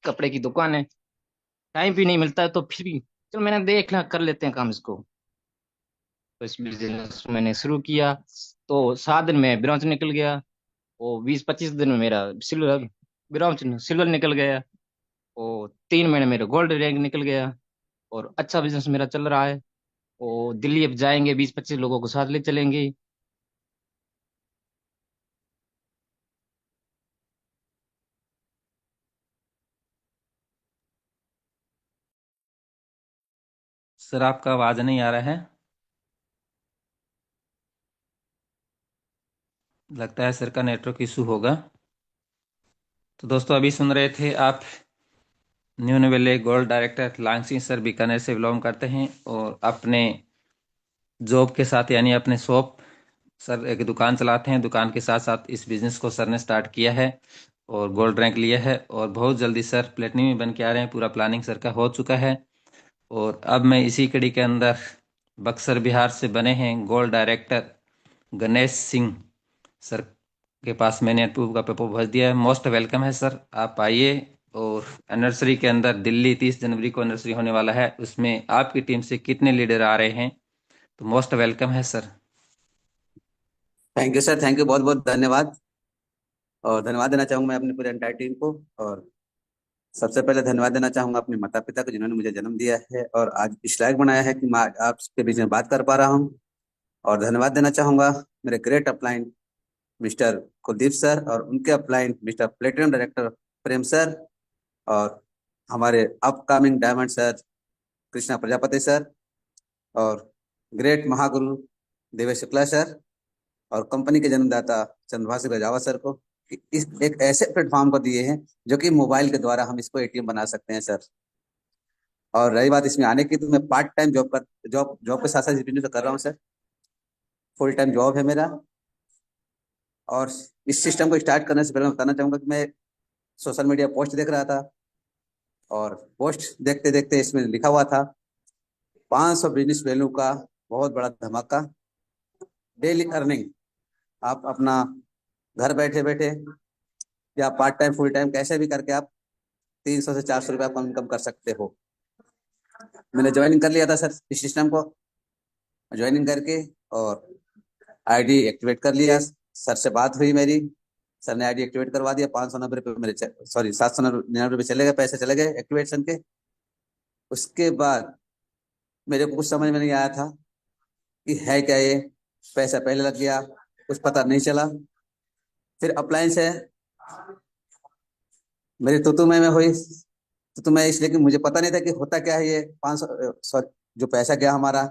कपड़े की दुकान है। टाइम भी नहीं मिलता है, तो फिर भी चलो मैंने देख लिया, कर लेते हैं काम इसको। तो इस बिजनेस को मैंने शुरू किया, तो 7 दिन में ब्रांच निकल गया, वो 20-25 दिन में मेरा सिल्वर ब्रांच सिल्वर निकल गया, और 3 महीने मेरे गोल्ड रैंक निकल गया। और अच्छा बिजनेस मेरा चल रहा है। और दिल्ली अब जाएंगे, 20-25 लोगों को साथ ले चलेंगे। सर आपका आवाज नहीं आ रहा है, लगता है सर का नेटवर्क इशू होगा। तो दोस्तों अभी सुन रहे थे आप न्यू नवेले गोल्ड डायरेक्टर लांग सिंह सर बीकानेर से बिलोंग करते हैं, और अपने जॉब के साथ यानी अपने शॉप, सर एक दुकान चलाते हैं, दुकान के साथ साथ इस बिजनेस को सर ने स्टार्ट किया है और गोल्ड रैंक लिया है, और बहुत जल्दी सर प्लेटिनम में बन के आ रहे हैं। पूरा प्लानिंग सर का हो चुका है। और अब मैं इसी कड़ी के अंदर बक्सर बिहार से बने हैं gold director Ganesh Singh sir के पास मैंने अप्रूव का पेपर भेज दिया है। मोस्ट वेलकम है सर, आप आइए। और एनिवर्सरी के अंदर दिल्ली 30 जनवरी को एनिवर्सरी होने वाला है, उसमें आपकी टीम से कितने लीडर आ रहे हैं, तो मोस्ट वेलकम है sir. Thank you sir, thank you, बहुत बहुत धन्यवाद। और धन्यवाद देना चाहूंगा मैं अपनी पूरी एंटायर टीम को। और सबसे पहले धन्यवाद देना चाहूंगा अपने माता पिता को, जिन्होंने मुझे जन्म दिया है और आज इस लायक बनाया है कि मैं आज आपके बीच में बात कर पा रहा हूँ। और धन्यवाद देना चाहूंगा मेरे great upline mister Kuldeep sir, और उनके अपलाइन मिस्टर प्लेटिनम डायरेक्टर प्रेम सर, और हमारे upcoming diamond sir Krishna Prajapati sir, और ग्रेट महागुरु देवेश शुक्ला सर, और कंपनी के जन्मदाता चंद्रभाषी रजावा सर को, कि इस एक ऐसे प्लेटफॉर्म को दिए हैं जो कि मोबाइल के द्वारा हम इसको एटीएम बना सकते हैं सर। और रही बात इसमें आने की, तो मैं पार्ट टाइम जॉब के साथ साथ बिजनेस कर रहा हूँ सर। फुल टाइम जॉब है मेरा। और इस सिस्टम को स्टार्ट करने से पहले मैं बताना चाहूंगा कि मैं सोशल मीडिया पोस्ट देख रहा था, और पोस्ट देखते देखते इसमें लिखा हुआ था 500 बिजनेस वैल्यू का बहुत बड़ा धमाका। डेली अर्निंग, आप अपना घर बैठे बैठे या पार्ट टाइम फुल टाइम कैसे भी करके आप 300 से 400 रुपये आप इनकम कर सकते हो। मैंने ज्वाइनिंग कर लिया था सर इस सिस्टम को, ज्वाइनिंग करके और आईडी एक्टिवेट कर लिया। सर से बात हुई मेरी, सर ने आईडी एक्टिवेट करवा दिया। 590 रुपये मेरे, सॉरी 799 रुपये चले गए, पैसे चले गए एक्टिवेशन के। उसके बाद मेरे को कुछ समझ में नहीं आया था कि है क्या ये, पैसा पहले लग गया, कुछ पता नहीं चला। फिर अप्लायंस है मेरी तुतुमय हुई, तुतुमय इसलिए कि मुझे पता नहीं था कि होता क्या है ये 500, सॉरी जो पैसा गया हमारा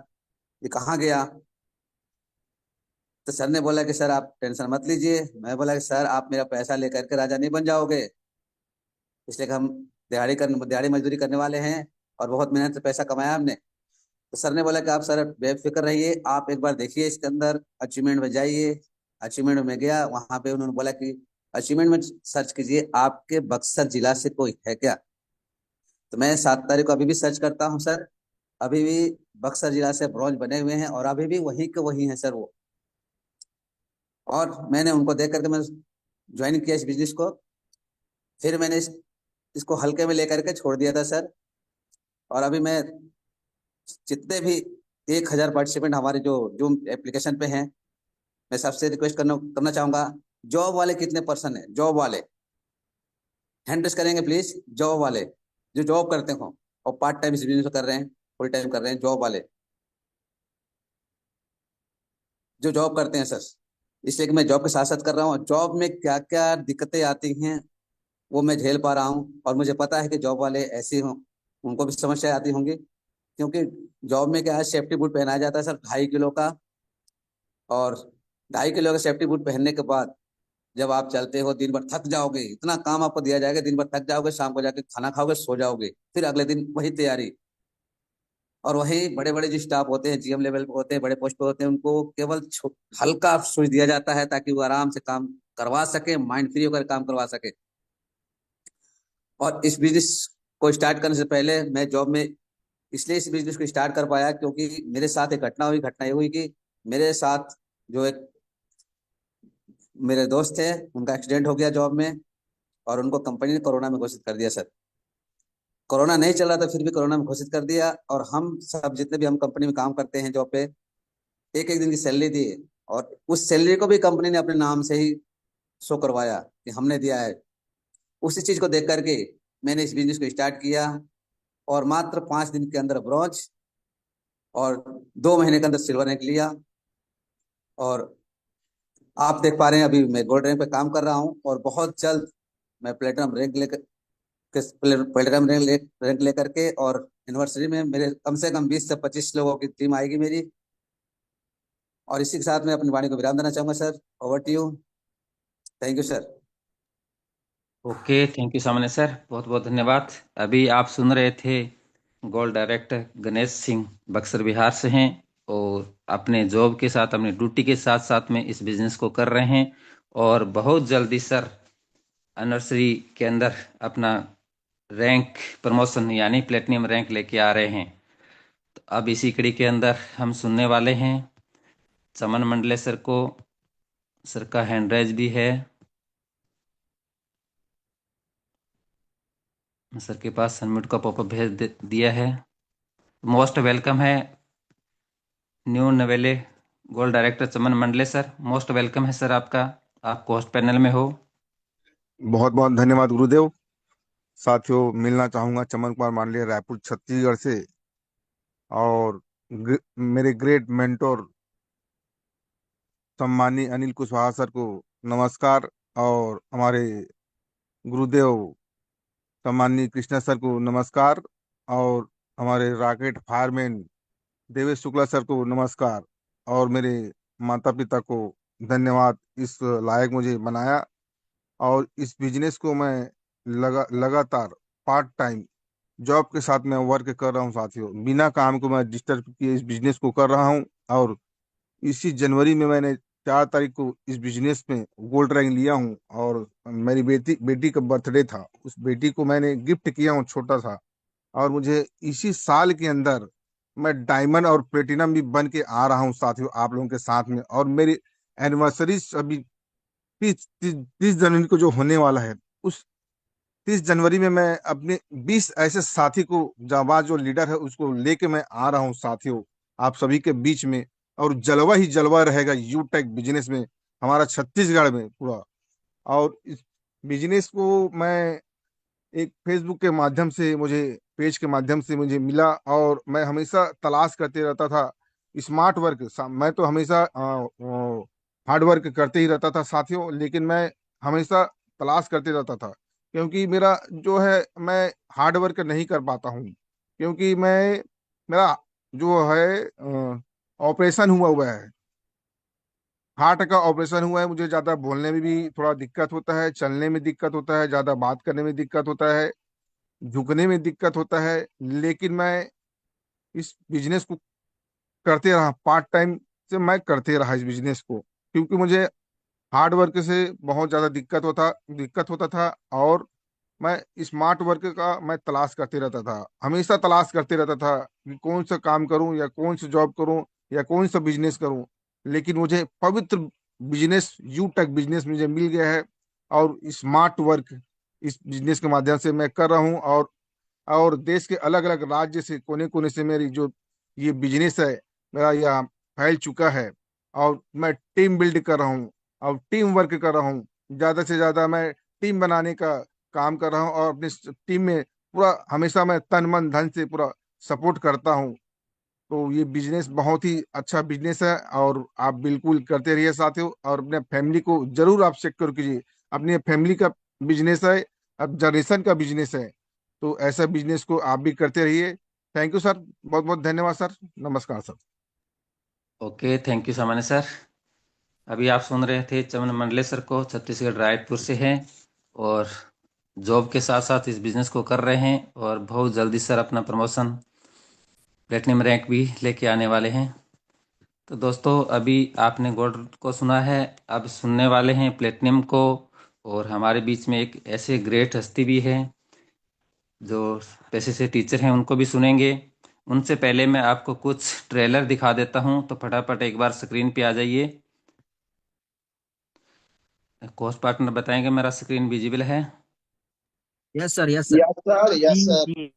ये कहाँ गया। तो सर ने बोला कि सर आप टेंशन मत लीजिए। मैं बोला कि सर आप मेरा पैसा लेकर के राजा नहीं बन जाओगे, इसलिए कि हम दिहाड़ी मजदूरी करने वाले हैं और बहुत मेहनत से पैसा कमाया हमने। तो सर ने बोला कि आप सर बेफिक्र रहिए, आप एक बार देखिए इसके अंदर अचीवमेंट में जाइए। अचीवमेंट में गया, वहां पे उन्होंने बोला कि अचीवमेंट में सर्च कीजिए आपके बक्सर जिला से कोई है क्या। तो मैं 7 तारीख को अभी भी सर्च करता हूँ सर, अभी भी बक्सर जिला से ब्रॉन्ज बने हुए हैं और अभी भी वहीं के वहीं है सर वो। और मैंने उनको देख करके मैं ज्वाइन किया इस बिजनेस को। फिर मैंने इसको हल्के में लेकर के छोड़ दिया था सर। और अभी मैं जितने भी 1000 पार्टिसिपेंट हमारे जो जूम एप्लीकेशन पे हैं, मैं सबसे रिक्वेस्ट करना चाहूंगा, जॉब वाले कितने पर्सन है, जॉब वाले हैंड रेस करेंगे प्लीज। जॉब वाले जो जॉब करते हो और पार्ट टाइम इस बिजनेस कर रहे हैं, फुल टाइम कर रहे हैं, जॉब वाले जो जॉब करते हैं सर, इसलिए कि मैं जॉब के साथ साथ कर रहा हूँ। जॉब में क्या क्या दिक्कतें आती हैं वो मैं झेल पा रहा हूँ, और मुझे पता है कि जॉब वाले ऐसे हों, उनको भी समस्या आती होंगी। क्योंकि जॉब में क्या है, सेफ्टी बूट पहनाया जाता है सर 2.5 किलो का, और 2.5 किलो का सेफ्टी बूट पहनने के बाद जब आप चलते हो दिन भर थक जाओगे, इतना काम आपको दिया जाएगा, दिन भर थक जाओगे, शाम को जाके खाना खाओगे, सो जाओगे, फिर अगले दिन वही तैयारी। और वही बड़े बड़े जो स्टाफ होते हैं, जीएम लेवल पे होते हैं, बड़े पोस्ट पे होते हैं, उनको केवल हल्का स्विच दिया जाता है ताकि वो आराम से काम करवा सके, माइंड फ्री होकर काम करवा सके। और इस बिजनेस को स्टार्ट करने से पहले मैं जॉब में इसलिए इस बिजनेस को स्टार्ट कर पाया क्योंकि मेरे साथ एक घटना हुई। घटना ये हुई कि मेरे साथ जो एक मेरे दोस्त थे, उनका एक्सीडेंट हो गया जॉब में, और उनको कंपनी ने कोरोना में घोषित कर दिया सर। कोरोना नहीं चल रहा था, फिर भी कोरोना में घोषित कर दिया। और हम सब जितने भी हम कंपनी में काम करते हैं जॉब पे, एक एक दिन की सैलरी दी, और उस सैलरी को भी कंपनी ने अपने नाम से ही शो करवाया कि हमने दिया है। उसी चीज को देख करके मैंने इस बिजनेस को स्टार्ट किया, और मात्र 5 दिन के अंदर ब्रॉन्ज और 2 महीने के अंदर सिल्वर रैंक लिया। और आप देख पा रहे हैं अभी मैं गोल्ड रैंक पे काम कर रहा हूँ, और बहुत जल्द मैं प्लेटिनम रैंक लेकर रैंक लेकर के, और यूनिवर्सिटी में मेरे कम से कम 20 से 25 लोगों की टीम आएगी मेरी। और इसी के साथ मैं अपनी वाणी को विराम देना चाहूंगा sir. Over to you. Thank you sir. Okay, thank you सामान्य सर, बहुत बहुत धन्यवाद। अभी आप सुन रहे थे गोल्ड डायरेक्टर गणेश सिंह, बक्सर बिहार से हैं, और अपने जॉब के साथ, अपने ड्यूटी के साथ साथ में इस बिजनेस को कर रहे हैं, और बहुत जल्दी सर एनिवर्सरी के अंदर अपना रैंक प्रमोशन यानी प्लेटिनम रैंक लेके आ रहे हैं। तो अब इसी कड़ी के अंदर हम सुनने वाले हैं चमन मंडले सर को। सर का हैंड राइज भी है, सर के पास सबमिट का पॉपअप भेज दिया है। मोस्ट वेलकम है न्यू नवेले गोल्ड डायरेक्टर चमन मंडले सर, मोस्ट वेलकम है सर आपका, आप होस्ट पैनल में हो। बहुत बहुत धन्यवाद गुरुदेव। साथियों, मिलना चाहूंगा चमन कुमार मांडलिया, रायपुर छत्तीसगढ़ से, और मेरे ग्रेट मेंटोर सम्मानी अनिल कुशवाहा सर को नमस्कार, और हमारे गुरुदेव सम्मानी कृष्णा सर को नमस्कार, और हमारे rocket fireman Devesh Shukla sir को नमस्कार, और मेरे माता पिता को धन्यवाद इस लायक मुझे बनाया। और इस बिजनेस को मैं लगातार पार्ट टाइम जॉब के साथ मैं वर्क कर रहा हूँ साथियों, बिना काम को मैं डिस्टर्ब किए इस बिजनेस को कर रहा हूँ। और इसी जनवरी में मैंने 4 तारीख को इस बिजनेस में गोल्ड रैंक लिया हूँ, और मेरी बेटी का बर्थडे था, उस बेटी को मैंने गिफ्ट किया हूँ छोटा सा। और मुझे इसी साल के अंदर मैं डायमंड और प्लेटिनम भी बन के आ रहा हूँ साथियों आप लोगों के साथ में। और मेरी एनिवर्सरी अभी 30 जनवरी को जो होने वाला है, उस 30 जनवरी में मैं अपने 20 ऐसे साथी को, जाबाज जो लीडर है उसको लेके मैं आ रहा हूँ साथियों आप सभी के बीच में। और जलवा ही जलवा रहेगा यू टेक बिजनेस में, हमारा छत्तीसगढ़ में पूरा। और इस बिजनेस को मैं एक फेसबुक के माध्यम से, मुझे पेज के माध्यम से मुझे मिला, और मैं हमेशा तलाश करते रहता था स्मार्ट वर्क। मैं तो हमेशा हार्ड वर्क करते ही रहता था साथियों, लेकिन मैं हमेशा तलाश करते रहता था, क्योंकि मेरा जो है, मैं हार्ड वर्क नहीं कर पाता हूँ, क्योंकि मैं, मेरा जो है ऑपरेशन हुआ हुआ है, हार्ट का ऑपरेशन हुआ है। मुझे ज्यादा बोलने में भी थोड़ा दिक्कत होता है, चलने में दिक्कत होता है, ज्यादा बात करने में दिक्कत होता है, झुकने में दिक्कत होता है। लेकिन मैं इस बिजनेस को करते रहा, पार्ट टाइम से मैं करते रहा इस बिजनेस को, क्योंकि मुझे हार्ड वर्क से बहुत ज्यादा दिक्कत होता था। और मैं स्मार्ट वर्क का मैं तलाश करते रहता था, हमेशा तलाश करते रहता था कि कौन सा काम करूं, या कौन सा जॉब करूं, या कौन सा बिजनेस करूं। लेकिन मुझे पवित्र बिजनेस, यू टेक बिजनेस मुझे मिल गया है, और स्मार्ट वर्क इस बिजनेस के माध्यम से मैं कर रहा हूं। और देश के अलग अलग राज्य से, कोने कोने से मेरी जो ये बिजनेस है मेरा यहाँ फैल चुका है। और मैं टीम बिल्ड कर रहा हूँ, और टीम वर्क कर रहा हूँ, ज्यादा से ज्यादा मैं टीम बनाने का काम कर रहा हूँ, और अपनी टीम में पूरा हमेशा मैं तन मन धन से पूरा सपोर्ट करता हूँ। तो ये बिजनेस बहुत ही अच्छा बिजनेस है, और आप बिल्कुल करते रहिए साथियों, और अपने फैमिली को जरूर आप सिक्योर कीजिए। अपनी फैमिली का बिजनेस है, अब जनरेशन का बिजनेस है, तो ऐसा बिजनेस को आप भी करते रहिए। थैंक यू सर, बहुत बहुत धन्यवाद सर, नमस्कार सर। ओके, थैंक यू सामान्य सर। अभी आप सुन रहे थे चमन मंडले सर को, छत्तीसगढ़ रायपुर से हैं, और जॉब के साथ साथ इस बिजनेस को कर रहे हैं, और बहुत जल्दी सर अपना प्रमोशन प्लेटिनम रैंक भी लेके आने वाले हैं। तो दोस्तों, अभी आपने गोल्ड को सुना है, अब सुनने वाले हैं प्लेटिनम को। और हमारे बीच में एक ऐसे ग्रेट हस्ती भी है जो पेशे से टीचर हैं, उनको भी सुनेंगे। उनसे पहले मैं आपको कुछ ट्रेलर दिखा देता हूं, तो फटाफट एक बार स्क्रीन पे आ जाइए। कोस्ट पार्टनर बताएंगे मेरा स्क्रीन विजिबल है? Yes sir, yes sir. Yes sir, yes जी सर। जी।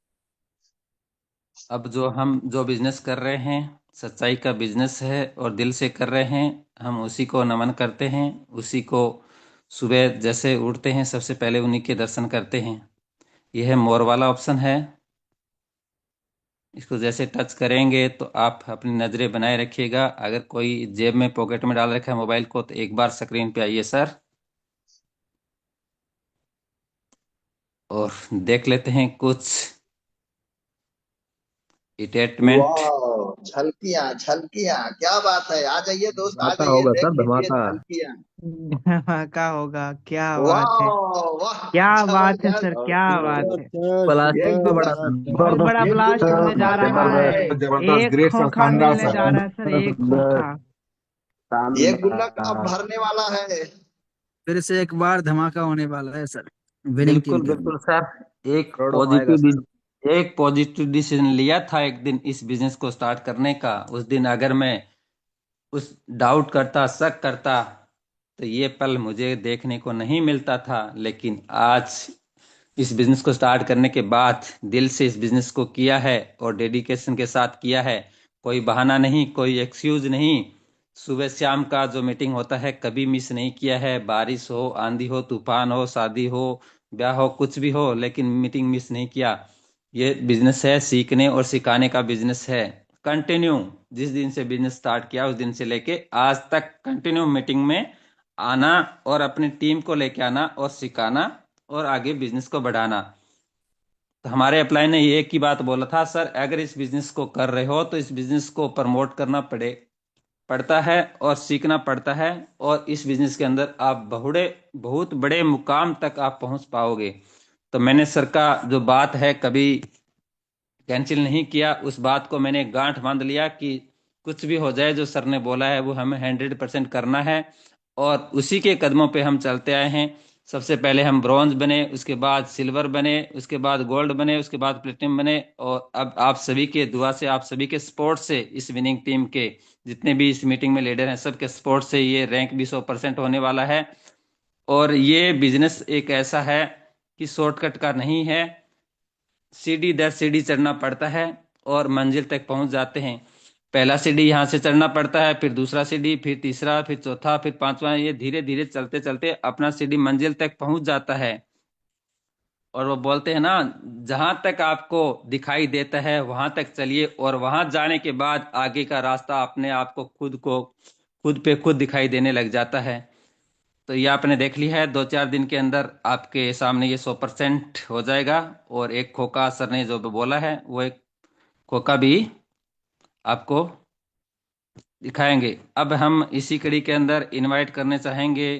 अब हम जो बिजनेस कर रहे हैं, सच्चाई का बिजनेस है और दिल से कर रहे हैं, हम उसी को नमन करते हैं। उसी को सुबह जैसे उठते हैं सबसे पहले उन्हीं के दर्शन करते हैं। यह मोर वाला ऑप्शन है, इसको जैसे टच करेंगे तो आप अपनी नज़रें बनाए रखिएगा। अगर कोई जेब में पॉकेट में डाल रखा है मोबाइल को, तो एक बार स्क्रीन पे आइए सर, और देख लेते हैं कुछ इटेटमेंट। वाह, झलकियां झलकियां, क्या बात है। आ जाइए दोस्त, आ धमाका जाइए, होगा देख सर, लीजिए धमाका। झलकियां। धमाका होगा, क्या बात है, वाह वाह, क्या बात है सर, जबरदस्त। क्या बात है। एक ब्लास्टिंग गुल्लक बड़ा बहुत शानदार। बड़ा जबरदस्त, एक ब्लास्ट गुल्लक होने अब जा भरने रहा वाला है। है। जबरदस्त जबरदस्त, एक ग्रेट सर, खोखा शानदार मिलने सर। जा रहा है सर, एक खोखा। एक गुल्लक अब भरने वाला है। फिर से एक बार धमाका होने वाला है सर, विनिंग टीम बिल्कुल के लिए। बिल्कुल सर। करोड़ों आएगा सर। एक पॉजिटिव डिसीजन लिया था एक दिन इस बिजनेस को स्टार्ट करने का। उस दिन अगर मैं उस डाउट करता, शक करता, तो ये पल मुझे देखने को नहीं मिलता था। लेकिन आज इस बिजनेस को स्टार्ट करने के बाद दिल से इस बिजनेस को किया है और डेडिकेशन के साथ किया है। कोई बहाना नहीं, कोई एक्सक्यूज नहीं। सुबह शाम का जो मीटिंग होता है कभी मिस नहीं किया है। बारिश हो, आंधी हो, तूफान हो, शादी हो, ब्याह हो, कुछ भी हो, लेकिन मीटिंग मिस नहीं किया। ये बिजनेस है, सीखने और सिखाने का बिजनेस है। कंटिन्यू, जिस दिन से बिजनेस स्टार्ट किया उस दिन से लेके आज तक कंटिन्यू मीटिंग में आना, और अपनी टीम को लेके आना और सिखाना, और आगे बिजनेस को बढ़ाना। तो हमारे अप्लाई ने ये एक ही बात बोला था, सर अगर इस बिजनेस को कर रहे हो तो इस बिजनेस को प्रमोट करना पड़ता है और सीखना पड़ता है, और इस बिजनेस के अंदर आप बहुत बड़े मुकाम तक आप पहुंच पाओगे। तो मैंने सर का जो बात है कभी कैंसिल नहीं किया। उस बात को मैंने गांठ बांध लिया कि कुछ भी हो जाए, जो सर ने बोला है वो हमें 100% करना है, और उसी के कदमों पे हम चलते आए हैं। सबसे पहले हम ब्रॉन्ज बने, उसके बाद सिल्वर बने, उसके बाद गोल्ड बने, उसके बाद प्लेटिनम बने। और अब आप सभी के दुआ से, आप सभी के सपोर्ट से, इस विनिंग टीम के जितने भी इस मीटिंग में लीडर हैं, सबके सपोर्ट से ये रैंक भी 100% होने वाला है। और ये बिजनेस एक ऐसा है कि शॉर्टकट का नहीं है, सीढ़ी दर सीढ़ी चढ़ना पड़ता है और मंजिल तक पहुंच जाते हैं। पहला सीढ़ी यहाँ से चढ़ना पड़ता है, फिर दूसरा सीढ़ी, फिर तीसरा, फिर चौथा, फिर पांचवा, ये धीरे धीरे चलते चलते अपना सीढ़ी मंजिल तक पहुंच जाता है। और वो बोलते हैं ना, जहां तक आपको दिखाई देता है वहां तक चलिए, और वहां जाने के बाद आगे का रास्ता अपने आप को खुद पे खुद दिखाई देने लग जाता है। तो ये आपने देख लिया है, 2-4 दिन के अंदर आपके सामने ये 100% हो जाएगा। और एक खोखा सर ने जो बोला है, वो एक खोखा भी आपको दिखाएंगे। अब हम इसी कड़ी के अंदर इनवाइट करने चाहेंगे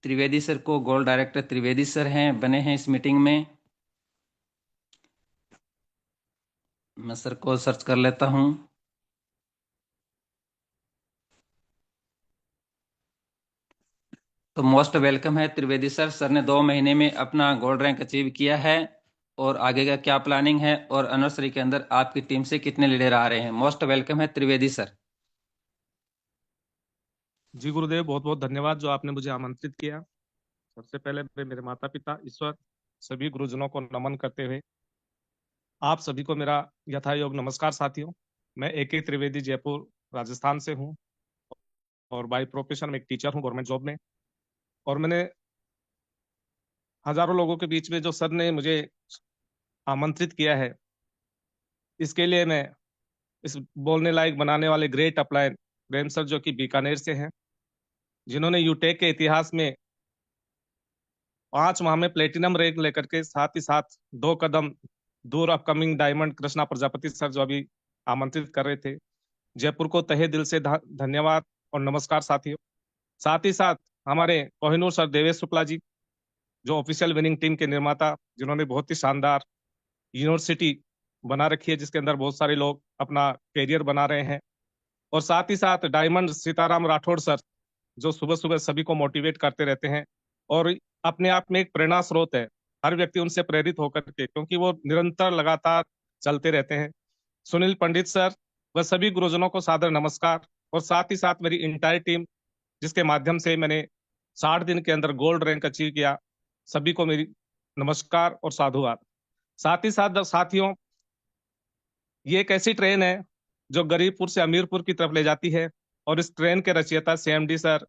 त्रिवेदी सर को। गोल्ड डायरेक्टर त्रिवेदी सर हैं, बने हैं इस मीटिंग में। मैं सर को सर्च कर लेता हूं। तो मोस्ट वेलकम है त्रिवेदी सर। सर ने 2 महीने में अपना गोल्ड रैंक अचीव किया है, और आगे का क्या प्लानिंग है, और एनिवर्सरी के अंदर आपकी टीम से कितने लीडर आ रहे हैं। मोस्ट वेलकम है त्रिवेदी सर। जी गुरुदेव, बहुत बहुत धन्यवाद जो आपने मुझे आमंत्रित किया। सबसे पहले मैं मेरे माता पिता, ईश्वर, सभी गुरुजनों को नमन करते हुए आप सभी को मेरा यथा योग नमस्कार। साथियों, मैं AK त्रिवेदी, जयपुर राजस्थान से हूँ, और बाय प्रोफेशन में एक टीचर हूँ गवर्नमेंट जॉब में। और मैंने हजारों लोगों के बीच में जो सर ने मुझे आमंत्रित किया है, इसके लिए मैं इस बोलने लायक बनाने वाले ग्रेट अपलायन प्रेम सर, जो कि बीकानेर से हैं, जिन्होंने यूटेक के इतिहास में 5 माह में प्लेटिनम रैंक लेकर के, साथ ही साथ 2 कदम दूर upcoming diamond Krishna Prajapati sir जो अभी आमंत्रित कर रहे थे, जयपुर को तहे दिल से धन्यवाद और नमस्कार साथियों। साथ ही साथ हमारे कोहिनूर सर देवेश शुक्ला जी, जो ऑफिशियल विनिंग टीम के निर्माता, जिन्होंने बहुत ही शानदार यूनिवर्सिटी बना रखी है, जिसके अंदर बहुत सारे लोग अपना करियर बना रहे हैं। और साथ ही साथ डायमंड सीताराम राठौड़ सर, जो सुबह सुबह सभी को मोटिवेट करते रहते हैं और अपने आप में एक प्रेरणा स्रोत है। हर व्यक्ति उनसे प्रेरित होकर के, क्योंकि वो निरंतर लगातार चलते रहते हैं। सुनील पंडित सर व सभी गुरुजनों को सादर नमस्कार। और साथ ही साथ मेरी इंटायर टीम, जिसके माध्यम से मैंने 60 दिन के अंदर गोल्ड रैंक अचीव किया, सभी को मेरी नमस्कार और साधुवाद। साथ ही साथ साथियों, ये एक ऐसी ट्रेन है जो गरीबपुर से अमीरपुर की तरफ ले जाती है, और इस ट्रेन के रचयिता CMD सर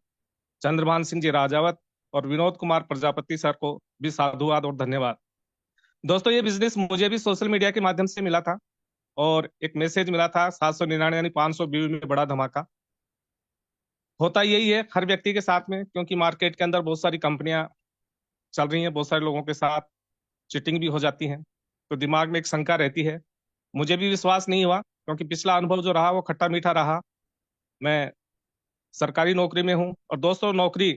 चंद्रभान सिंह जी राजावत और विनोद कुमार प्रजापति सर को भी साधुवाद और धन्यवाद। दोस्तों, ये बिजनेस मुझे भी सोशल मीडिया के माध्यम से मिला था, और एक मैसेज मिला था 799 यानी 500 व्यू में बड़ा धमाका। होता यही है हर व्यक्ति के साथ में, क्योंकि मार्केट के अंदर बहुत सारी कंपनियां चल रही हैं, बहुत सारे लोगों के साथ चिटिंग भी हो जाती है, तो दिमाग में एक शंका रहती है। मुझे भी विश्वास नहीं हुआ, क्योंकि पिछला अनुभव जो रहा वो खट्टा मीठा रहा। मैं सरकारी नौकरी में हूँ, और दोस्तों, नौकरी,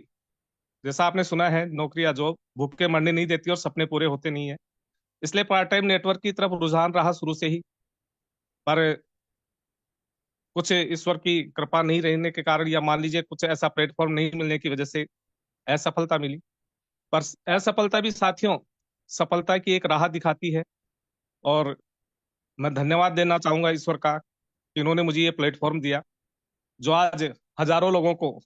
जैसा आपने सुना है, नौकरी या जॉब भूखे मरने नहीं देती और सपने पूरे होते नहीं है। इसलिए पार्ट टाइम नेटवर्क की तरफ रुझान रहा शुरू से ही, पर कुछ ईश्वर की कृपा नहीं रहने के कारण, या मान लीजिए कुछ ऐसा प्लेटफॉर्म नहीं मिलने की वजह से असफलता मिली। पर असफलता भी साथियों सफलता की एक राह दिखाती है, और मैं धन्यवाद देना चाहूंगा ईश्वर का कि इन्होंने मुझे ये प्लेटफॉर्म दिया, जो आज हजारों लोगों को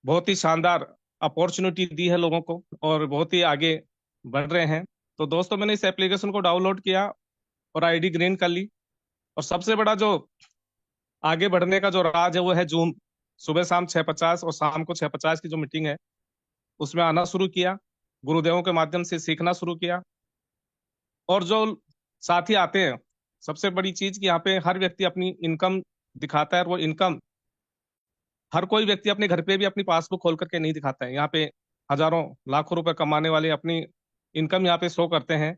बहुत ही शानदार अपॉर्चुनिटी दी है लोगों को, और बहुत ही आगे बढ़ रहे हैं। तो दोस्तों, मैंने इस एप्लीकेशन को डाउनलोड किया और ID ग्रीन कर ली। और सबसे बड़ा जो आगे बढ़ने का जो राज है वो है जूम। सुबह शाम 6:50 और शाम को 6:50 की जो मीटिंग है, उसमें आना शुरू किया, गुरुदेवों के माध्यम से सीखना शुरू किया। और जो साथी आते हैं, सबसे बड़ी चीज कि यहाँ पे हर व्यक्ति अपनी इनकम दिखाता है, और वो इनकम हर कोई व्यक्ति अपने घर पे भी अपनी पासबुक खोल करके नहीं दिखाता है। यहाँ पे हजारों लाखों रुपए कमाने वाले अपनी इनकम यहाँ पे शो करते हैं।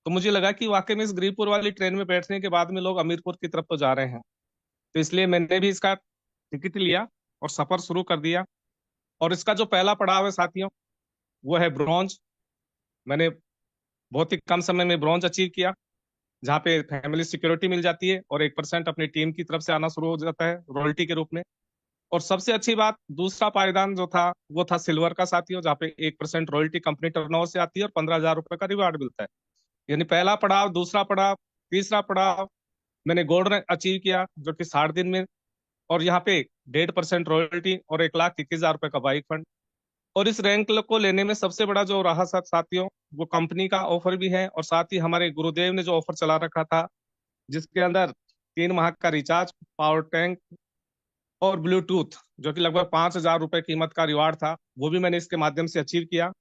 तो मुझे लगा कि वाकई में इस गरीबपुर वाली ट्रेन में बैठने के बाद में लोग अमीरपुर की तरफ तो जा रहे हैं, तो इसलिए मैंने भी इसका टिकट लिया और सफर शुरू कर दिया। और इसका जो पहला पड़ाव है साथियों, वो है ब्रॉन्ज। मैंने बहुत ही कम समय में ब्रॉन्ज अचीव किया, जहाँ पे फैमिली सिक्योरिटी मिल जाती है, और 1% अपनी टीम की तरफ से आना शुरू हो जाता है रॉयल्टी के रूप में। और सबसे अच्छी बात, दूसरा पायदान जो था वो था सिल्वर का साथियों, जहाँ पे 1% रॉयल्टी कंपनी टर्नओवर से आती है और 15,000 रुपए का रिवार्ड मिलता है। यानी पहला पड़ाव, दूसरा पड़ाव, तीसरा पड़ाव मैंने गोल्ड रैंक अचीव किया जो कि 60 दिन में, और यहाँ पे 1.5% रॉयल्टी और 1,21,000 रुपए का बाइक फंड। और इस रैंक को लेने में सबसे बड़ा जो रहा साथियों, वो कंपनी का ऑफर भी है, और साथ ही हमारे गुरुदेव ने जो ऑफर चला रखा था, जिसके अंदर 3 माह का रिचार्ज, पावर टैंक और ब्लूटूथ, जो कि लगभग 5,000 रुपए कीमत का रिवार्ड था, वो भी मैंने इसके माध्यम से अचीव किया।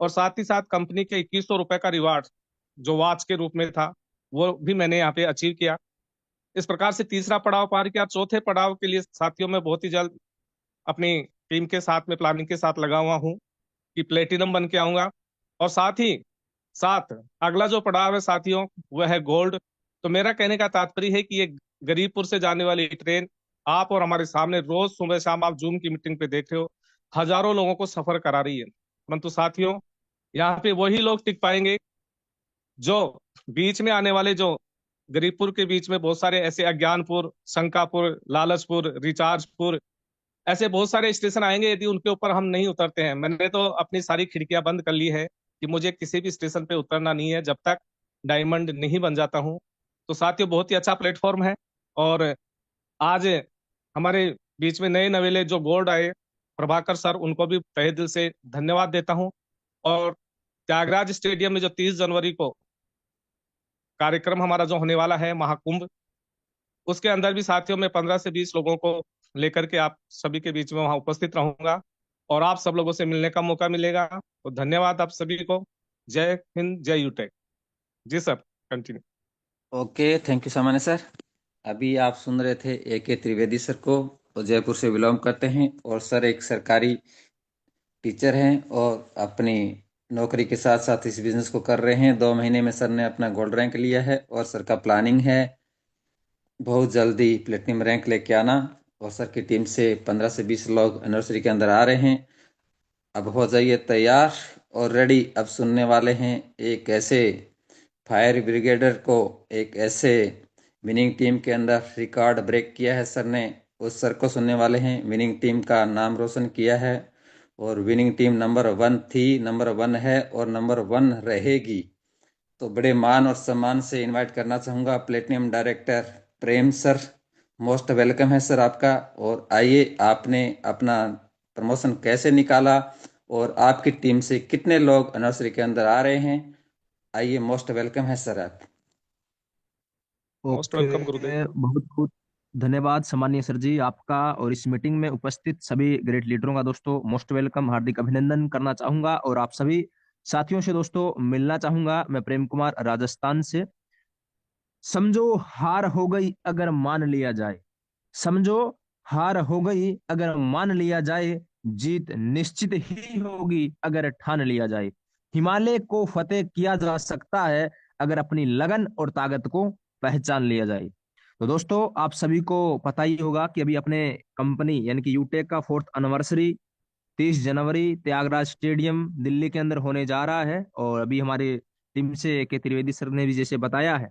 और साथ ही साथ कंपनी के 2,100 रुपए का रिवार्ड जो वॉच के रूप में था, वो भी मैंने यहाँ पे अचीव किया। इस प्रकार से तीसरा पड़ाव पार किया। चौथे पड़ाव के लिए साथियों मैं बहुत ही जल्द अपनी टीम के साथ में प्लानिंग के साथ लगा हुआ हूँ कि प्लेटिनम बन के आऊंगा। और साथ ही साथ अगला जो पड़ाव है साथियों, वह है गोल्ड। तो मेरा कहने का तात्पर्य है कि ये गरीबपुर से जाने वाली ट्रेन आप और हमारे सामने रोज सुबह शाम आप जूम की मीटिंग पे देख रहे हो, हजारों लोगों को सफर करा रही है। परंतु साथियों, यहाँ पे वही लोग टिक पाएंगे जो बीच में आने वाले, जो गरीबपुर के बीच में बहुत सारे ऐसे अज्ञानपुर, शंकापुर, लालचपुर, रिचार्जपुर, ऐसे बहुत सारे स्टेशन आएंगे, यदि उनके ऊपर हम नहीं उतरते हैं। मैंने तो अपनी सारी खिड़कियां बंद कर ली है कि मुझे किसी भी स्टेशन पे उतरना नहीं है जब तक डायमंड नहीं बन जाता हूँ। तो साथियों, बहुत ही अच्छा प्लेटफॉर्म है। और आज हमारे बीच में नए नवेले जो गोल्ड आए, प्रभाकर सर, उनको भी तहे दिल से धन्यवाद देता हूँ। और त्यागराज स्टेडियम में जो 30 जनवरी को कार्यक्रम हमारा जो होने वाला है, महाकुंभ, उसके अंदर भी साथियों में 15 से 20 लोगों को लेकर के आप सभी के बीच में वहां उपस्थित रहूंगा और आप सब लोगों से मिलने का मौका मिलेगा। तो धन्यवाद आप सभी को। जय हिंद, जय यूटेक। जी sir, continue. Okay, thank you सामान्य सर। अभी आप सुन रहे थे AK त्रिवेदी सर को, वो जयपुर से बिलोंग करते हैं और सर एक सरकारी टीचर हैं और अपनी नौकरी के साथ साथ इस बिजनेस को कर रहे हैं। 2 महीने में सर ने अपना गोल्ड रैंक लिया है और सर का प्लानिंग है बहुत जल्दी प्लेटिनम रैंक लेके आना। और सर की टीम से 15 से 20 लोग एनिवर्सरी के अंदर आ रहे हैं। अब हो जाइए तैयार और रेडी। अब सुनने वाले हैं एक ऐसे फायर ब्रिगेडर को, एक ऐसे विनिंग टीम के अंदर रिकॉर्ड ब्रेक किया है सर ने, उस सर को सुनने वाले हैं। विनिंग टीम का नाम रोशन किया है और विनिंग टीम नंबर 1 थी, नंबर 1 है और नंबर 1 रहेगी। तो बड़े मान और सम्मान से इनवाइट करना चाहूँगा प्लेटिनम डायरेक्टर प्रेम सर। मोस्ट वेलकम है सर आपका। और आइए, आपने अपना प्रमोशन कैसे निकाला और आपकी टीम से कितने लोग एनिवर्सरी के अंदर आ रहे हैं? आइए, मोस्ट वेलकम है सर आप। मोस्ट वेलकम गुरुदेव। बहुत बहुत धन्यवाद सम्मानीय सर जी आपका, और इस मीटिंग में उपस्थित सभी ग्रेट लीडरों का दोस्तों मोस्ट वेलकम, हार्दिक अभिनंदन करना चाहूंगा। और आप सभी साथियों से दोस्तों मिलना चाहूंगा। मैं प्रेम कुमार राजस्थान से। समझो हार हो गई अगर मान लिया जाए, समझो हार हो गई अगर मान लिया जाए, जीत निश्चित ही होगी अगर ठान लिया जाए। हिमालय को फतेह किया जा सकता है अगर अपनी लगन और ताकत को पहचान लिया जाए। तो दोस्तों, आप सभी को पता ही होगा कि अभी अपने कंपनी यानी कि यूटेक का 4th एनिवर्सरी 30 जनवरी त्यागराज स्टेडियम दिल्ली के अंदर होने जा रहा है। और अभी हमारे टीम से के त्रिवेदी सर ने भी जैसे बताया है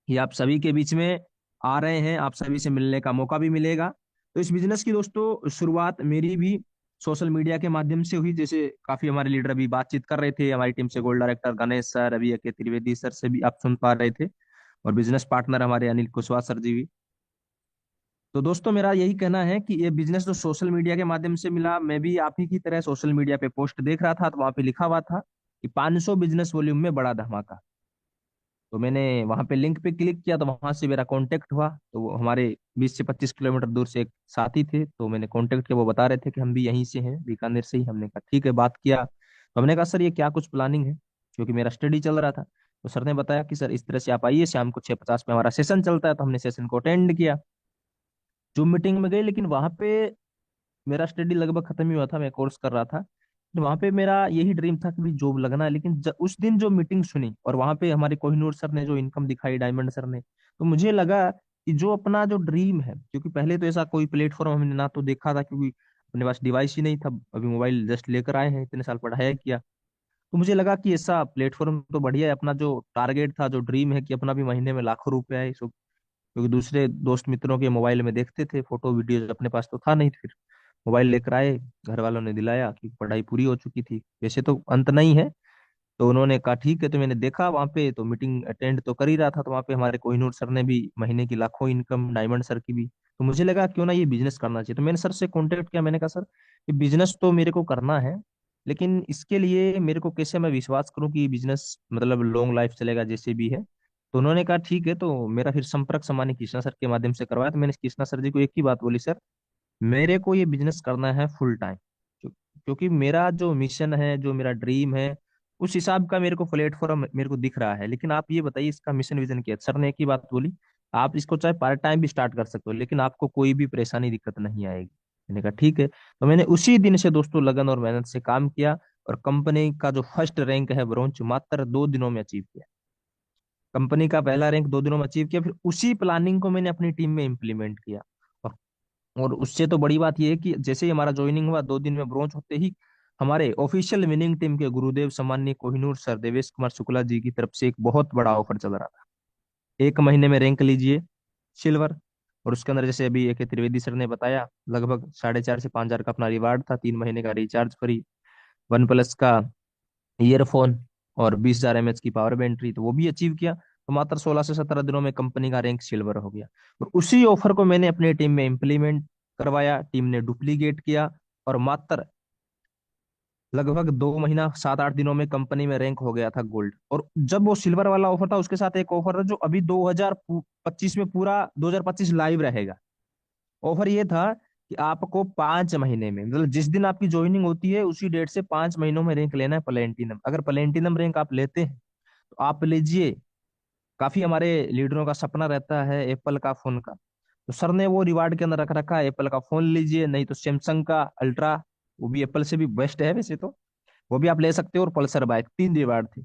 कि आप सभी के बीच में आ रहे हैं, आप सभी से मिलने का मौका भी मिलेगा। तो इस बिजनेस की दोस्तों शुरुआत मेरी भी सोशल मीडिया के माध्यम से हुई। जैसे काफी हमारे लीडर अभी बातचीत कर रहे थे, हमारी टीम से गोल्ड डायरेक्टर गणेश सर, अभी के त्रिवेदी सर से भी आप सुन पा रहे थे, और बिजनेस पार्टनर हमारे अनिल कुशवाहा सर जी भी। तो दोस्तों, मेरा यही कहना है कि ये बिजनेस जो सोशल मीडिया के माध्यम से मिला, मैं भी आप ही की तरह सोशल मीडिया पे पोस्ट देख रहा था, तो वहां पे लिखा हुआ था कि 500 बिजनेस वॉल्यूम में बड़ा धमाका। तो मैंने वहां पे लिंक पे क्लिक किया, तो वहां से मेरा कांटेक्ट हुआ। तो वो हमारे 20 से 25 किलोमीटर दूर से एक साथी थे, तो मैंने कांटेक्ट किया। वो बता रहे थे कि हम भी यहीं से हैं, बीकानेर से ही। हमने कहा ठीक है, बात किया। तो हमने कहा सर ये क्या कुछ प्लानिंग है, क्योंकि मेरा स्टडी चल रहा था। तो सर ने बताया कि सर इस तरह से आप आइए, शाम को 6:50 में हमारा सेशन चलता है। तो हमने सेशन को अटेंड किया, जूम मीटिंग में गए। लेकिन वहां पे मेरा स्टडी लगभग खत्म ही हुआ था, मैं कोर्स कर रहा था। तो वहां पे मेरा यही ड्रीम था कि भी जॉब लगना है। लेकिन उस दिन जो मीटिंग सुनी और वहां पे हमारे कोहिनूर सर ने जो इनकम दिखाई, डायमंड सर ने, तो मुझे लगा कि जो अपना जो ड्रीम है, क्योंकि पहले तो ऐसा कोई प्लेटफॉर्म हमने ना तो देखा था, क्योंकि अपने पास डिवाइस ही नहीं था। अभी मोबाइल जस्ट लेकर आए हैं, इतने साल पढ़ाया किया। तो मुझे लगा कि ऐसा प्लेटफॉर्म तो बढ़िया है। अपना जो टारगेट था, जो ड्रीम है कि अपना भी महीने में लाखों रुपए आए, क्योंकि दूसरे दोस्त मित्रों के मोबाइल में देखते थे फोटो वीडियो, अपने पास तो था नहीं। फिर मोबाइल लेकर आए, घर वालों ने दिलाया कि पढ़ाई पूरी हो चुकी थी, वैसे तो अंत नहीं है। तो उन्होंने कहा ठीक है। तो मैंने देखा वहां पे, तो मीटिंग अटेंड तो कर ही रहा था, तो वहां पे हमारे कोहिनूर सर ने भी महीने की लाखों इनकम, डायमंड सर की भी। तो मुझे लगा क्यों ना ये बिजनेस करना चाहिए। तो मैंने सर से कांटेक्ट किया, मैंने कहा सर ये बिजनेस तो मेरे को करना है, लेकिन इसके लिए मेरे को कैसे मैं विश्वास करूं कि बिजनेस मतलब लॉन्ग लाइफ चलेगा जैसे भी है। तो उन्होंने कहा ठीक है। तो मेरा फिर संपर्क सामान्य कृष्णा सर के माध्यम से करवाया। तो मैंने कृष्णा सर जी को एक ही बात बोली, सर मेरे को ये बिजनेस करना है फुल टाइम, क्योंकि मेरा जो मिशन है, जो मेरा ड्रीम है, उस हिसाब का मेरे को प्लेटफॉर्म मेरे को दिख रहा है। लेकिन आप ये बताइए इसका मिशन विजन क्या है। सर ने एक ही बात बोली, आप इसको चाहे पार्ट टाइम भी स्टार्ट कर सकते हो, लेकिन आपको कोई भी परेशानी दिक्कत नहीं आएगी। मैंने कहा ठीक है। तो मैंने उसी दिन से दोस्तों लगन और मेहनत से काम किया, और कंपनी का जो फर्स्ट रैंक है ब्रॉन्ज मात्र 2 दिनों में अचीव किया। कंपनी का पहला रैंक 2 दिनों में अचीव किया। फिर उसी प्लानिंग को मैंने अपनी टीम में इम्प्लीमेंट किया। और और उससे तो बड़ी बात यह है कि जैसे ही हमारा ज्वाइनिंग हुआ, 2 दिन में ब्रॉन्ज होते ही हमारे ऑफिशियल विनिंग टीम के गुरुदेव सम्माननीय कोहिनूर सर देवेश कुमार शुक्ला जी की तरफ से एक बहुत बड़ा ऑफर चल रहा था। 1 महीने में रैंक लीजिए सिल्वर, और उसके अंदर जैसे अभी एक त्रिवेदी सर ने बताया, लगभग 4,500 से 5,000 का अपना रिवार्ड था, 3 महीने का रिचार्ज फ्री, OnePlus का ईयरफोन, और 20,000 mAh की पावर बैटरी, तो वो भी अचीव किया। तो मात्र 16 से 17 दिनों में कंपनी का रैंक सिल्वर हो गया। और उसी ऑफर को मैंने अपनी टीम में इम्प्लीमेंट करवाया, टीम ने डुप्लीकेट किया, और मात्र लगभग 2 महीना 7-8 दिनों में कंपनी में रैंक हो गया था गोल्ड। और जब वो सिल्वर वाला ऑफर था, उसके साथ एक ऑफर था जो अभी 2025 में, पूरा 2025 लाइव रहेगा। ऑफर ये था कि आपको 5 महीने में, मतलब जिस दिन आपकी ज्वाइनिंग होती है उसी डेट से 5 महीनों में रैंक लेना है प्लेटिनम। अगर प्लेटिनम रैंक आप लेते हैं तो आप लीजिए, काफी हमारे लीडरों का सपना रहता है एप्पल का फोन का, तो सर ने वो रिवार्ड के अंदर रख रखा है, एप्पल का फोन लीजिए, नहीं तो सैमसंग का अल्ट्रा, वो भी एप्पल से भी बेस्ट है वैसे तो, वो भी आप ले सकते हो, और पल्सर बाइक, 3 रिवार्ड थे।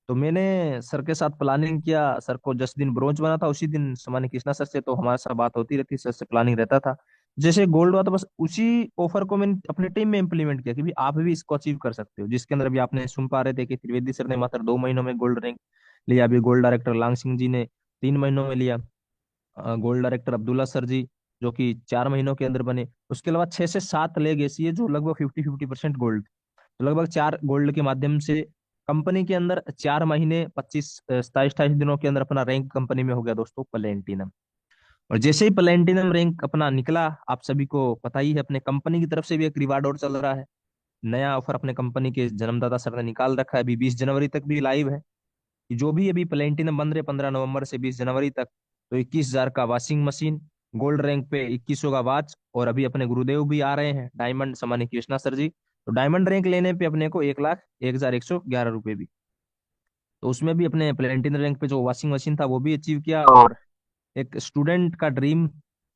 तो मैंने सर के साथ प्लानिंग किया। सर को जिस दिन ब्रोंज बना था उसी दिन सामान्य कृष्णा सर से तो हमारे साथ बात होती रहती, सर से प्लानिंग रहता था। जैसे गोल्ड हुआ तो बस उसी ऑफर को मैंने अपनी टीम में इंप्लीमेंट किया कि भी आप भी इसको अचीव कर सकते हो, जिसके अंदर भी आपने सुन पा रहे थे कि त्रिवेदी सर ने मात्र 2 महीनों में गोल्ड रैंक लिया, अभी गोल्ड डायरेक्टर लांग सिंह जी ने 3 महीनों में लिया, गोल्ड डायरेक्टर अब्दुल्ला सर जी जो कि 4 महीनों के अंदर बने। उसके अलावा 6 से 7 लेग ऐसी है जो लगभग 50-50% गोल्ड, तो लगभग 4 गोल्ड के माध्यम से कंपनी के अंदर 4 महीने 25 27 28 दिनों के अंदर अपना रैंक कंपनी में हो गया दोस्तों प्लेटिनम। और जैसे ही प्लेटिनम रैंक अपना निकला, आप सभी को पता ही है, अपने कंपनी की तरफ से भी एक रिवार्ड और चल रहा है, नया ऑफर अपने कंपनी के जन्मदाता सर ने निकाल रखा है, अभी 20 जनवरी तक भी लाइव है कि जो भी अभी प्लेटिनम बन रहे 15 नवंबर से 20 जनवरी तक, तो 21,000 का वॉशिंग मशीन, गोल्ड रैंक पे 2100 का वॉच, और अभी अपने गुरुदेव भी आ रहे हैं डायमंड सम्मानित कृष्णा सर जी, तो डायमंड रैंक लेने पे अपने को 1,01,111 रुपए भी। तो उसमें भी अपने प्लेटिनम रैंक पे जो वॉशिंग मशीन था वो भी अचीव किया। और एक स्टूडेंट का ड्रीम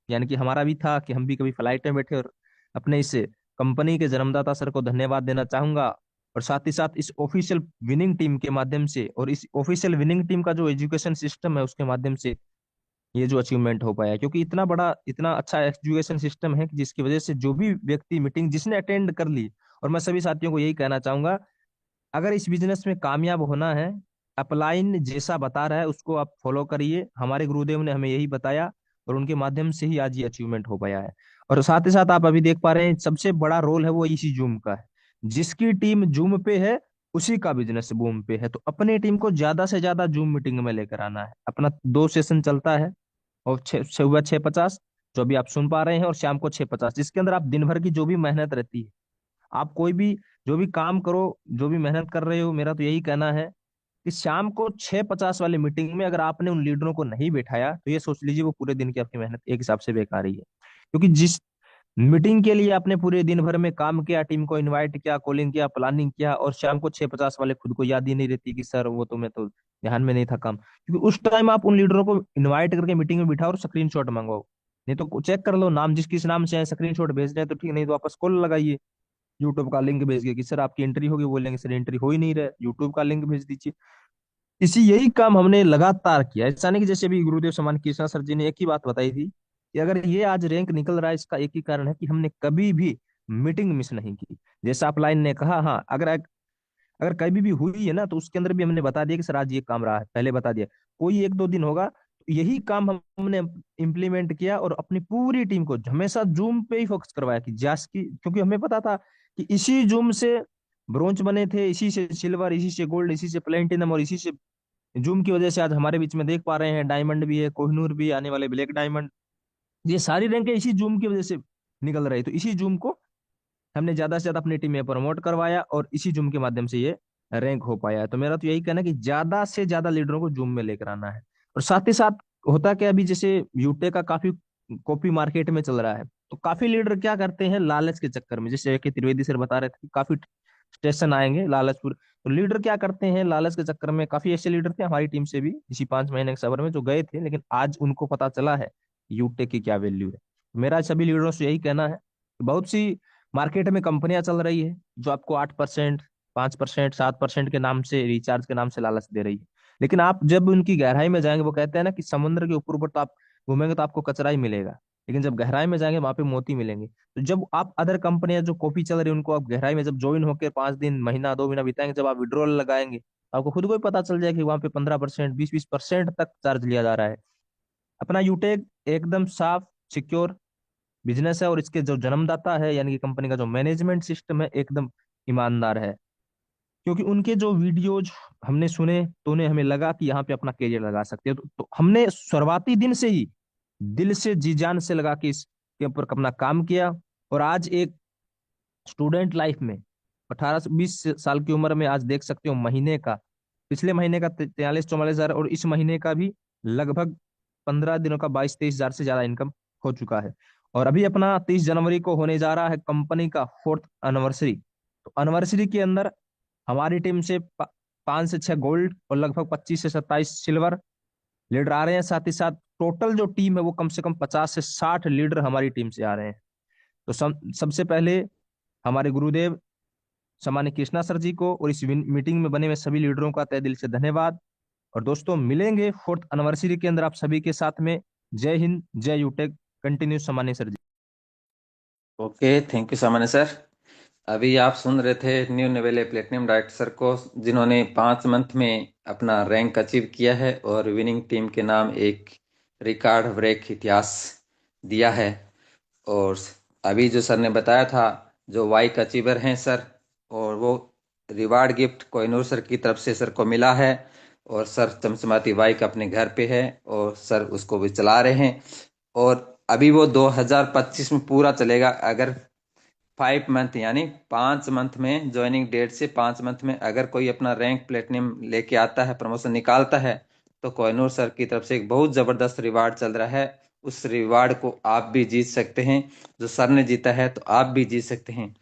यानी कि हमारा भी था कि हम भी कभी फ्लाइट में बैठे और अपने इस कंपनी के जन्मदाता सर को धन्यवाद देना चाहूंगा, और साथ ही साथ इस ऑफिशियल विनिंग टीम के माध्यम से, और इस ऑफिशियल विनिंग टीम का जो एजुकेशन सिस्टम है उसके माध्यम से ये जो अचीवमेंट हो पाया, क्योंकि इतना बड़ा इतना अच्छा एजुकेशन सिस्टम है कि जिसकी वजह से जो भी व्यक्ति मीटिंग जिसने अटेंड कर ली, और मैं सभी साथियों को यही कहना चाहूंगा, अगर इस बिजनेस में कामयाब होना है, अपलाइन जैसा बता रहा है उसको आप फॉलो करिए। हमारे गुरुदेव ने हमें यही बताया, और उनके माध्यम से ही आज ये अचीवमेंट हो पाया है। और साथ ही साथ आप अभी देख पा रहे हैं सबसे बड़ा रोल है वो इसी जूम का है, जिसकी टीम जूम पे है उसी का बिजनेस बूम पे है। तो अपनी टीम को ज्यादा से ज्यादा जूम मीटिंग में लेकर आना है। अपना 2 सेशन चलता है, और सुबह 6:50 जो अभी आप सुन पा रहे हैं, और शाम को 6:50, जिसके अंदर आप दिन भर की जो भी मेहनत रहती है, आप कोई भी जो भी काम करो, जो भी मेहनत कर रहे हो, मेरा तो यही कहना है कि शाम को 6:50 वाली मीटिंग में अगर आपने उन लीडरों को नहीं बैठाया तो ये सोच लीजिए वो पूरे दिन की आपकी मेहनत एक हिसाब से बेकार ही है। क्योंकि जिस मीटिंग के लिए आपने पूरे दिन भर में काम किया, टीम को इनवाइट किया, कॉलिंग किया, प्लानिंग किया, और शाम को 6:50 वाले खुद को याद ही नहीं रहती कि सर वो तो मैं तो ध्यान में नहीं था काम, क्योंकि उस टाइम आप उन लीडरों को इनवाइट करके मीटिंग में बिठाओ और स्क्रीन शॉट मंगवाओ। नहीं तो चेक कर लो नाम जिस किस नाम से है, स्क्रीन शॉट भेज रहे हैं तो ठीक, नहीं तो वापस कॉल लगाइए, यूट्यूब का लिंक भेज के कि सर आपकी एंट्री होगी, बोलेंगे सर एंट्री हो ही नहीं रहा, यूट्यूब का लिंक भेज दीजिए। इसी यही काम हमने लगातार किया। ऐसा नहीं कि जैसे भी गुरुदेव सम्मान कृष्णा सर जी ने एक ही बात बताई थी कि अगर ये आज रैंक निकल रहा है, इसका एक ही कारण है कि हमने कभी भी मीटिंग मिस नहीं की। जैसा आप लाइन ने कहा, हाँ, अगर अगर कभी भी हुई है ना तो उसके अंदर भी हमने बता दिया कि सर आज ये काम रहा है, पहले बता दिया। कोई 1-2 दिन होगा, यही काम हमने इम्प्लीमेंट किया और अपनी पूरी टीम को हमेशा जूम पे ही फोकस करवाया कि जास की, क्योंकि हमें पता था कि इसी जूम से ब्रोंज बने थे, इसी से सिल्वर, इसी से गोल्ड, इसी से प्लेटिनम, और इसी से जूम की वजह से आज हमारे बीच में देख पा रहे हैं डायमंड भी है, कोहिनूर भी, आने वाले ब्लैक डायमंड, ये सारी रैंकें इसी जूम की वजह से निकल रही। तो इसी जूम को हमने ज्यादा से ज्यादा अपनी टीम में प्रमोट करवाया और इसी जूम के माध्यम से ये रैंक हो पाया है। तो मेरा तो यही कहना है कि ज्यादा से ज्यादा लीडरों को जूम में लेकर आना है। और साथ ही साथ होता क्या, अभी जैसे यूटे का काफी कॉपी मार्केट में चल रहा है, तो काफी लीडर क्या करते हैं लालच के चक्कर में, जैसे कि त्रिवेदी सर बता रहे थे कि काफी स्टेशन आएंगे लालचपुर, तो लीडर क्या करते हैं लालच के चक्कर में, काफी ऐसे लीडर थे हमारी टीम से भी इसी 5 महीने के सफर में जो गए थे, लेकिन आज उनको पता चला है यूटे की क्या वैल्यू है। मेरा सभी लीडरों से यही कहना है कि बहुत सी मार्केट में कंपनियां चल रही है जो आपको 8%, 5%, 7% के नाम से, रिचार्ज के नाम से लालच दे रही है, लेकिन आप जब उनकी गहराई में जाएंगे, वो कहते हैं ना कि समुद्र के ऊपर ऊपर तो आप घूमेंगे तो आपको कचरा ही मिलेगा, लेकिन जब गहराई में जाएंगे वहां पे मोती मिलेंगे। तो जब आप अदर कंपनियां जो कॉपी चल रही है उनको आप गहराई में जब ज्वाइन होकर 5 दिन, महीना, 2 महीना बिताएंगे, जब आप विड्रॉल लगाएंगे तो आपको खुद को ही पता चल जाएगा कि वहां पे 15%, 20-20% तक चार्ज लिया जा रहा है। अपना यूटेक एकदम साफ, सिक्योर बिजनेस है और इसके जो जन्मदाता है यानी कि कंपनी का जो मैनेजमेंट सिस्टम है एकदम ईमानदार है, क्योंकि उनके जो वीडियोज हमने सुने तो उन्हें हमें लगा कि यहाँ पे अपना करियर लगा सकते हैं। तो हमने शुरुआती दिन से ही दिल से, जी जान से लगा के इसके ऊपर अपना काम किया। और आज एक स्टूडेंट लाइफ में 18 से 20 साल की उम्र में आज देख सकते हो महीने का, पिछले महीने का 43-44 हजार और इस महीने का भी लगभग 15 दिनों का 22-23 हजार से ज्यादा इनकम हो चुका है। और अभी अपना 30 जनवरी को होने जा रहा है कंपनी का 4th एनिवर्सरी। तो एनिवर्सरी के अंदर हमारी टीम से 5 से 6 गोल्ड और लगभग 25 से 27 सिल्वर लीडर आ रहे हैं। साथ ही साथ टोटल जो टीम है वो कम से कम 50 से 60 लीडर हमारी टीम से आ रहे हैं। तो सबसे पहले हमारे गुरुदेव सम्मानित कृष्णा सर जी को और इस मीटिंग में बने हुए सभी लीडरों का तहे दिल से धन्यवाद। और दोस्तों मिलेंगे 4th एनिवर्सरी के अंदर आप सभी के साथ में। जय हिंद, जय यूटेक। कंटिन्यू सम्मानित sir ji. Okay, thank you सामान्य सर। अभी आप सुन रहे थे न्यू नवेले प्लेटिनम डायरेक्टर सर को, जिन्होंने 5 मंथ में अपना रैंक अचीव किया है और विनिंग टीम के नाम एक रिकॉर्ड ब्रेक इतिहास दिया है। और अभी जो सर ने बताया था जो वाइक अचीवर हैं सर, और वो रिवार्ड गिफ्ट कोहिनूर सर की तरफ से सर को मिला है और सर चमचमाती बाइक अपने घर पे है और सर उसको भी चला रहे हैं। और अभी वो 2025 में पूरा चलेगा। अगर 5 मंथ यानी 5 मंथ में, ज्वाइनिंग डेट से 5 मंथ में अगर कोई अपना रैंक प्लेटिनम लेके आता है, प्रमोशन निकालता है, तो कोहिनूर सर की तरफ से एक बहुत जबरदस्त रिवार्ड चल रहा है। उस रिवार्ड को आप भी जीत सकते हैं। जो सर ने जीता है तो आप भी जीत सकते हैं।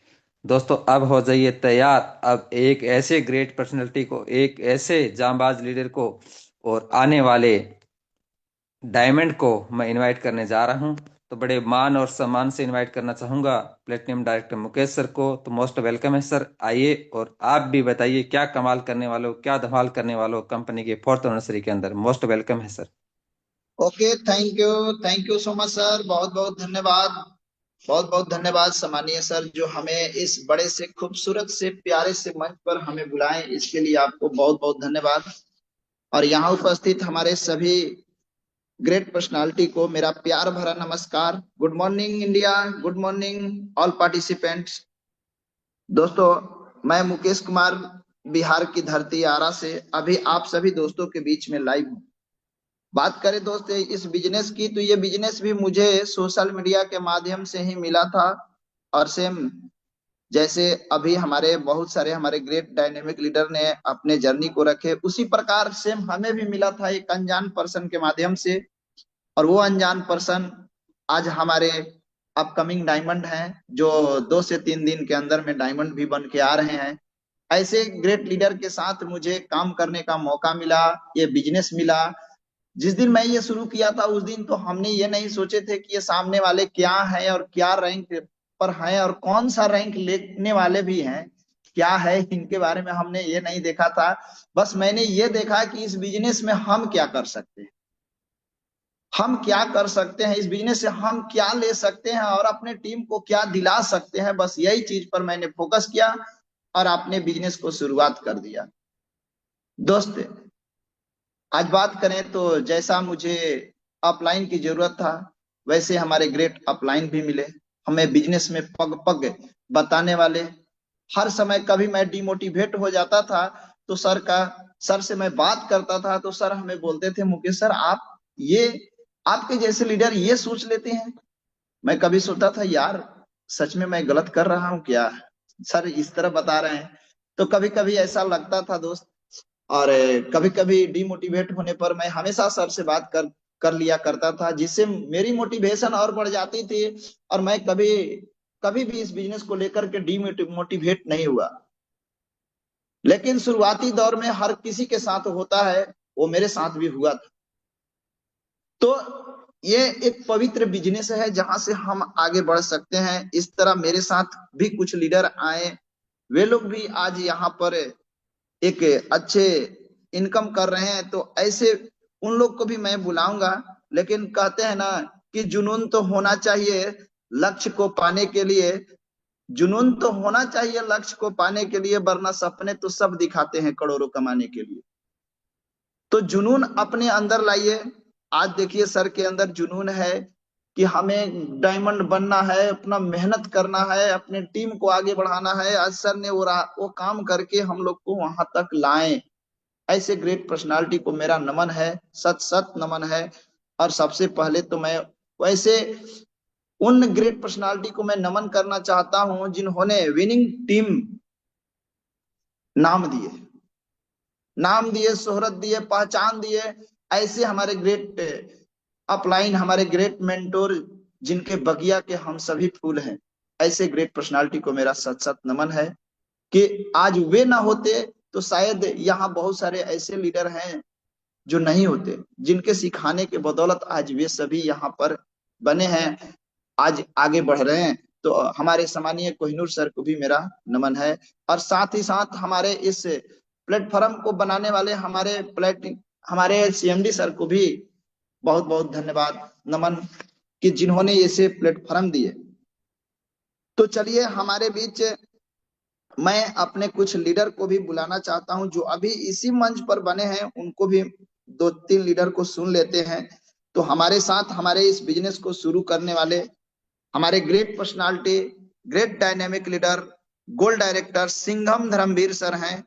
दोस्तों अब हो जाइए तैयार, अब एक ऐसे ग्रेट पर्सनैलिटी को, एक ऐसे जांबाज लीडर को और आने वाले डायमंड को मैं इनवाइट करने जा रहा हूं। तो बड़े मान और सम्मान से इनवाइट करना चाहूंगा प्लेटिनम डायरेक्टर मुकेश सर को। तो मोस्ट वेलकम है सर, आइए और आप भी बताइए क्या कमाल करने वाले हो, क्या धमाल करने वाले हो कंपनी के 4th एनिवर्सरी के अंदर। मोस्ट वेलकम है sir. Okay, thank you so much sir, बहुत बहुत धन्यवाद, बहुत बहुत धन्यवाद सम्मानीय सर, जो हमें इस बड़े से खूबसूरत से प्यारे से मंच पर हमें बुलाएं, इसके लिए आपको बहुत बहुत धन्यवाद। और यहाँ उपस्थित हमारे सभी ग्रेट पर्सनालिटी को मेरा प्यार भरा नमस्कार। Good morning India, good morning all participants. दोस्तों मैं मुकेश कुमार बिहार की धरती आरा से अभी आप सभी दोस्तों के बीच में लाइव हूँ। बात करें दोस्त इस बिजनेस की, तो ये बिजनेस भी मुझे सोशल मीडिया के माध्यम से ही मिला था। और सेम जैसे अभी हमारे बहुत सारे हमारे ग्रेट डायनेमिक लीडर ने अपने जर्नी को रखे, उसी प्रकार सेम हमें भी मिला था एक अनजान पर्सन के माध्यम से। और वो अनजान पर्सन आज हमारे अपकमिंग डायमंड हैं, जो 2 से 3 दिन के अंदर में डायमंड भी बन के आ रहे हैं। ऐसे ग्रेट लीडर के साथ मुझे काम करने का मौका मिला, ये बिजनेस मिला। जिस दिन मैं ये शुरू किया था उस दिन तो हमने ये नहीं सोचे थे कि ये सामने वाले क्या है और क्या रैंक पर हैं और कौन सा रैंक लेने वाले भी हैं, क्या है इनके बारे में हमने ये नहीं देखा था। बस मैंने ये देखा कि इस बिजनेस में हम क्या कर सकते हैं, हम क्या कर सकते हैं, इस बिजनेस से हम क्या ले सकते हैं और अपने टीम को क्या दिला सकते हैं। बस यही चीज पर मैंने फोकस किया और अपने बिजनेस को शुरुआत कर दिया। दोस्त आज बात करें तो जैसा मुझे अपलाइन की जरूरत था, वैसे हमारे ग्रेट अपलाइन भी मिले, हमें बिजनेस में पग पग बताने वाले। हर समय कभी मैं डिमोटिवेट हो जाता था तो सर से मैं बात करता था तो सर हमें बोलते थे, मुकेश सर आप ये आपके जैसे लीडर ये सोच लेते हैं। मैं कभी सोचता था यार सच में मैं गलत कर रहा हूँ क्या, सर इस तरह बता रहे हैं। तो कभी कभी ऐसा लगता था दोस्त। और कभी कभी डिमोटिवेट होने पर मैं हमेशा सर से बात कर लिया करता था, जिससे मेरी मोटिवेशन और बढ़ जाती थी। और मैं कभी कभी भी इस बिजनेस को लेकर के डिमोटिवेट नहीं हुआ। लेकिन शुरुआती दौर में हर किसी के साथ होता है, वो मेरे साथ भी हुआ था। तो ये एक पवित्र बिजनेस है जहां से हम आगे बढ़ सकते हैं। इस तरह मेरे साथ भी कुछ लीडर आए, वे लोग भी आज यहाँ पर एक अच्छे इनकम कर रहे हैं। तो ऐसे उन लोग को भी मैं बुलाऊंगा। लेकिन कहते हैं ना कि जुनून तो होना चाहिए लक्ष्य को पाने के लिए, जुनून तो होना चाहिए लक्ष्य को पाने के लिए, वरना सपने तो सब दिखाते हैं करोड़ों कमाने के लिए। तो जुनून अपने अंदर लाइए। आज देखिए सर के अंदर जुनून है कि हमें डायमंड बनना है, अपना मेहनत करना है, अपने टीम को आगे बढ़ाना है। आज सर ने वो काम करके हम लोग को वहां तक लाए। ऐसे ग्रेट पर्सनालिटी को मेरा नमन है, सत सत नमन है। और सबसे पहले तो मैं वैसे उन ग्रेट पर्सनालिटी को मैं नमन करना चाहता हूं जिन्होंने विनिंग टीम नाम दिए, शोहरत दिए, पहचान दिए। ऐसे हमारे ग्रेट अपलाइन, हमारे ग्रेट मेंटोर, जिनके बगिया के हम सभी फूल हैं। ऐसे ग्रेट पर्सनालिटी को मेरा सत सत नमन है कि आज वे ना होते तो शायद यहाँ बहुत सारे ऐसे लीडर हैं जो नहीं होते, जिनके सिखाने के बदौलत आज वे सभी यहाँ पर बने हैं, आज आगे बढ़ रहे हैं। तो हमारे सम्मानीय कोहिनूर सर को भी मेरा नमन है। और साथ ही साथ हमारे इस प्लेटफॉर्म को बनाने वाले हमारे सीएमडी सर को भी बहुत बहुत धन्यवाद नमन कि जिन्होंने इसे प्लेटफॉर्म दिए। तो चलिए हमारे बीच मैं अपने कुछ लीडर को भी बुलाना चाहता हूं जो अभी इसी मंच पर बने हैं, उनको भी 2-3 लीडर को सुन लेते हैं। तो हमारे साथ हमारे इस बिजनेस को शुरू करने वाले हमारे great personality, great dynamic leader, gold director Singham Dharmveer sir हैं,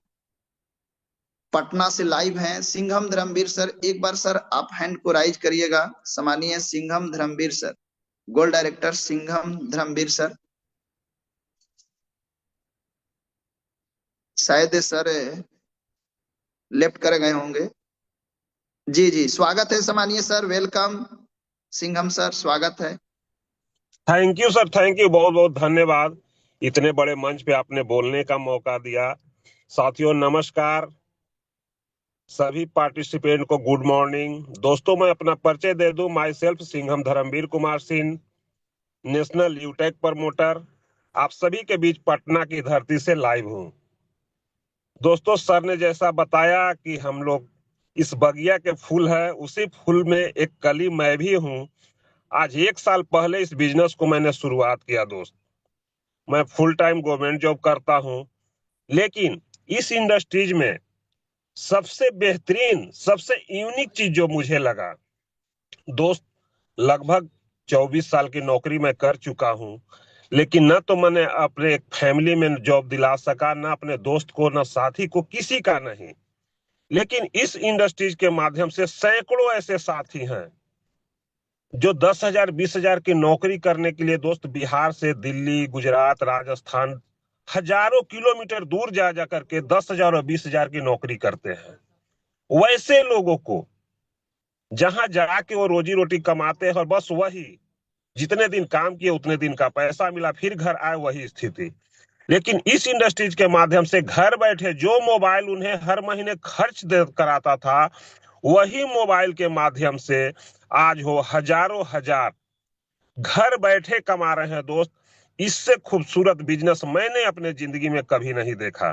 पटना से लाइव हैं। सिंघम धर्मवीर सर, एक बार सर आप हैंड को राइज करिएगा। सम्मानीय Singham Dharmveer sir, gold director Singham Dharmveer sir. शायद सर लेफ्ट कर गए होंगे। जी जी, स्वागत है सम्मानीय सर, वेलकम सिंघम सर, स्वागत है। Thank you sir, thank you, बहुत बहुत धन्यवाद। इतने बड़े मंच पे आपने बोलने का मौका दिया। साथियों नमस्कार, सभी पार्टिसिपेंट को गुड मॉर्निंग। दोस्तों मैं अपना परिचय दे दूं, myself Singham Dharmveer Kumar Singh, national Utech promoter, आप सभी के बीच पटना की धरती से लाइव हूं। दोस्तों सर ने जैसा बताया कि हम लोग इस बगिया के फूल है, उसी फूल में एक कली मैं भी हूं। आज 1 साल पहले इस बिजनेस को मैंने शुरुआत किया दोस्त। मैं फुल टाइम गवर्नमेंट जॉब करता हूं, लेकिन इस इंडस्ट्रीज में सबसे बेहतरीन, सबसे यूनिक चीज जो मुझे लगा दोस्त, लगभग 24 साल की नौकरी मैं कर चुका हूं, लेकिन न तो मैंने अपने फैमिली में जॉब दिला सका, न अपने दोस्त को, न साथी को, किसी का नहीं। लेकिन इस इंडस्ट्रीज के माध्यम से सैकड़ों ऐसे साथी हैं जो 10,000 20,000 की नौकरी करने के लिए दोस्त बिहार से दिल्ली, गुजरात, राजस्थान, हजारों किलोमीटर दूर जा जा करके 10,000 और 20,000 की नौकरी करते हैं। वैसे लोगों को जहां जाके वो रोजी रोटी कमाते हैं और बस वही जितने दिन काम किए उतने दिन का पैसा मिला, फिर घर आए, वही स्थिति। लेकिन इस इंडस्ट्रीज के माध्यम से घर बैठे जो मोबाइल उन्हें हर महीने खर्च कराता था, वही मोबाइल के माध्यम से आज वो हजारों हजार घर बैठे कमा रहे हैं दोस्त। इससे खूबसूरत बिजनेस मैंने अपने जिंदगी में कभी नहीं देखा,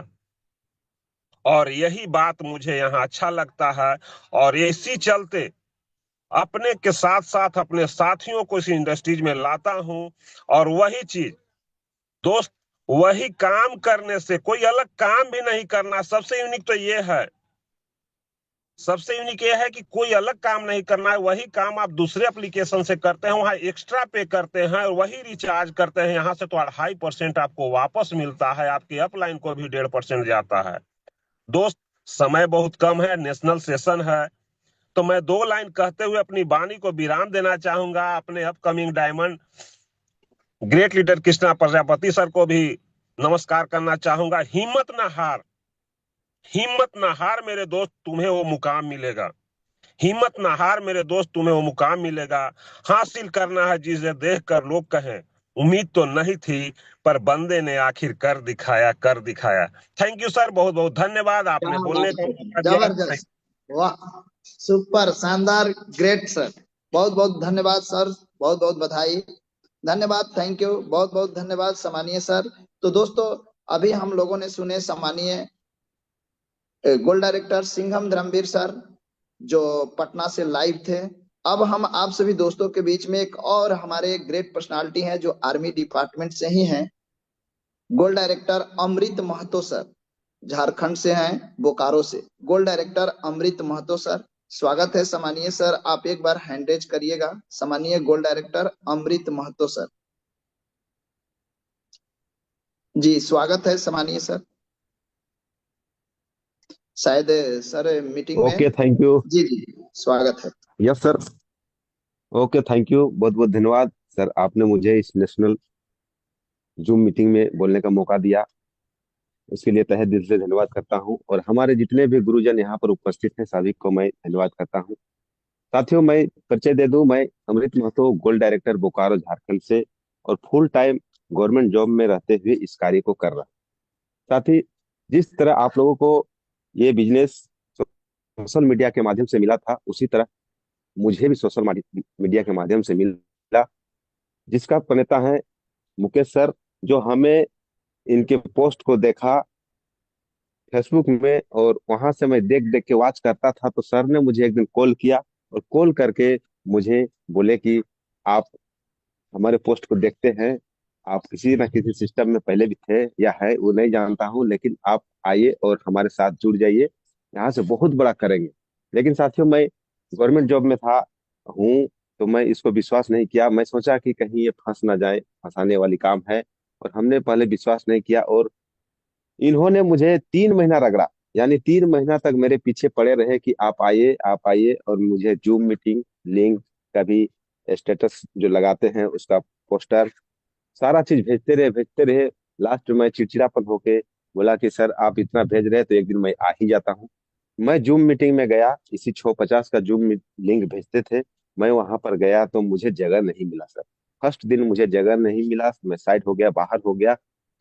और यही बात मुझे यहाँ अच्छा लगता है। और इसी चलते अपने के साथ साथ अपने साथियों को इस इंडस्ट्रीज में लाता हूं। और वही चीज दोस्त, वही काम करने से, कोई अलग काम भी नहीं करना। सबसे यूनिक तो ये है सबसे यूनिक ये है कि कोई अलग काम नहीं करना है, वही काम आप दूसरे एप्लीकेशन से करते हैं, वहां एक्स्ट्रा पे करते हैं और वही रिचार्ज करते हैं। यहाँ से तो 2.5% आपको वापस मिलता है, आपकी अपलाइन को भी 1.5% जाता है। दोस्त, समय बहुत कम है, नेशनल सेशन है, तो मैं 2 लाइन कहते हुए अपनी वाणी को विराम देना चाहूंगा। अपने upcoming diamond great leader Krishna Prajapati sir को भी नमस्कार करना चाहूंगा। हिम्मत ना हार मेरे दोस्त, तुम्हें वो मुकाम मिलेगा। हिम्मत ना हार मेरे दोस्त, तुम्हें वो मुकाम मिलेगा। हासिल करना है जिसे देख कर लोग कहें उम्मीद तो नहीं थी, पर बंदे ने आखिर कर दिखाया। थैंक यू सर, बहुत बहुत धन्यवाद, आपने क्या बोलने बात का है, मौका दिया। जबरदस्त, वाह, सुपर, शानदार, ग्रेट सर। बहुत बहुत धन्यवाद सर, बहुत बहुत बधाई, धन्यवाद, थैंक यू, बहुत बहुत धन्यवाद सम्मानीय सर। तो दोस्तों, अभी हम लोगों ने सुने सम्मानीय gold director Singham Dharmveer sir, जो पटना से लाइव थे। अब हम आप सभी दोस्तों के बीच में एक और हमारे ग्रेट पर्सनालिटी हैं जो आर्मी डिपार्टमेंट से ही हैं, gold director Amrit Mahto sir, Jharkhand से हैं, बोकारो से। Gold director Amrit Mahto sir, स्वागत है सम्मानीय सर, आप एक बार हैंड रेज करिएगा। सम्मानीय gold director Amrit Mahto sir ji, स्वागत है सम्मानीय सर। शायद सर मीटिंग में। Okay, thank you. जी जी, स्वागत है। Yes sir. Okay, thank you, बहुत बहुत धन्यवाद सर, आपने मुझे इस नेशनल जूम मीटिंग में बोलने का मौका दिया, उसके लिए तहे दिल से धन्यवाद करता हूं। और हमारे जितने भी गुरुजन यहाँ पर उपस्थित हैं सभी को मैं धन्यवाद करता हूं। साथियों, मैं परिचय दे दूं, मैं अमृत महतो, गोल्ड डायरेक्टर बोकारो झारखंड से, और फुल टाइम गवर्नमेंट जॉब में रहते हुए इस कार्य को कर रहा हूं। साथ ही जिस तरह आप लोगों को ये बिजनेस सोशल मीडिया के माध्यम से मिला था, उसी तरह मुझे भी सोशल मीडिया के माध्यम से मिला, जिसका प्रणेता है मुकेश सर, जो हमें इनके पोस्ट को देखा फेसबुक में, और वहां से मैं देख देख के वॉच करता था। तो सर ने मुझे एक दिन कॉल किया, और कॉल करके मुझे बोले कि आप हमारे पोस्ट को देखते हैं, आप किसी ना किसी सिस्टम में पहले भी थे या है वो नहीं जानता हूँ, लेकिन आप आइए और हमारे साथ जुड़ जाइए, यहाँ से बहुत बड़ा करेंगे। लेकिन साथियों, मैं गवर्नमेंट जॉब में था हूँ, तो मैं इसको विश्वास नहीं किया। मैं सोचा कि कहीं ये फंस ना जाए, फंसाने वाली काम है, और हमने पहले विश्वास नहीं किया। और इन्होंने मुझे 3 महीना रगड़ा, यानी 3 महीना तक मेरे पीछे पड़े रहे कि आप आइए, आप आइए, और मुझे जूम मीटिंग लिंक, कभी स्टेटस जो लगाते हैं उसका पोस्टर, सारा चीज भेजते रहे। लास्ट में चिड़चिड़ापन होके बोला कि सर आप इतना भेज रहे हैं तो एक दिन मैं आ ही जाता हूँ। मैं जूम मीटिंग में गया, इसी 650 का जूम लिंक भेजते थे, मैं वहां पर गया तो मुझे जगह नहीं मिला सर। फर्स्ट दिन मुझे जगह नहीं मिला, मैं साइड हो गया, बाहर हो गया।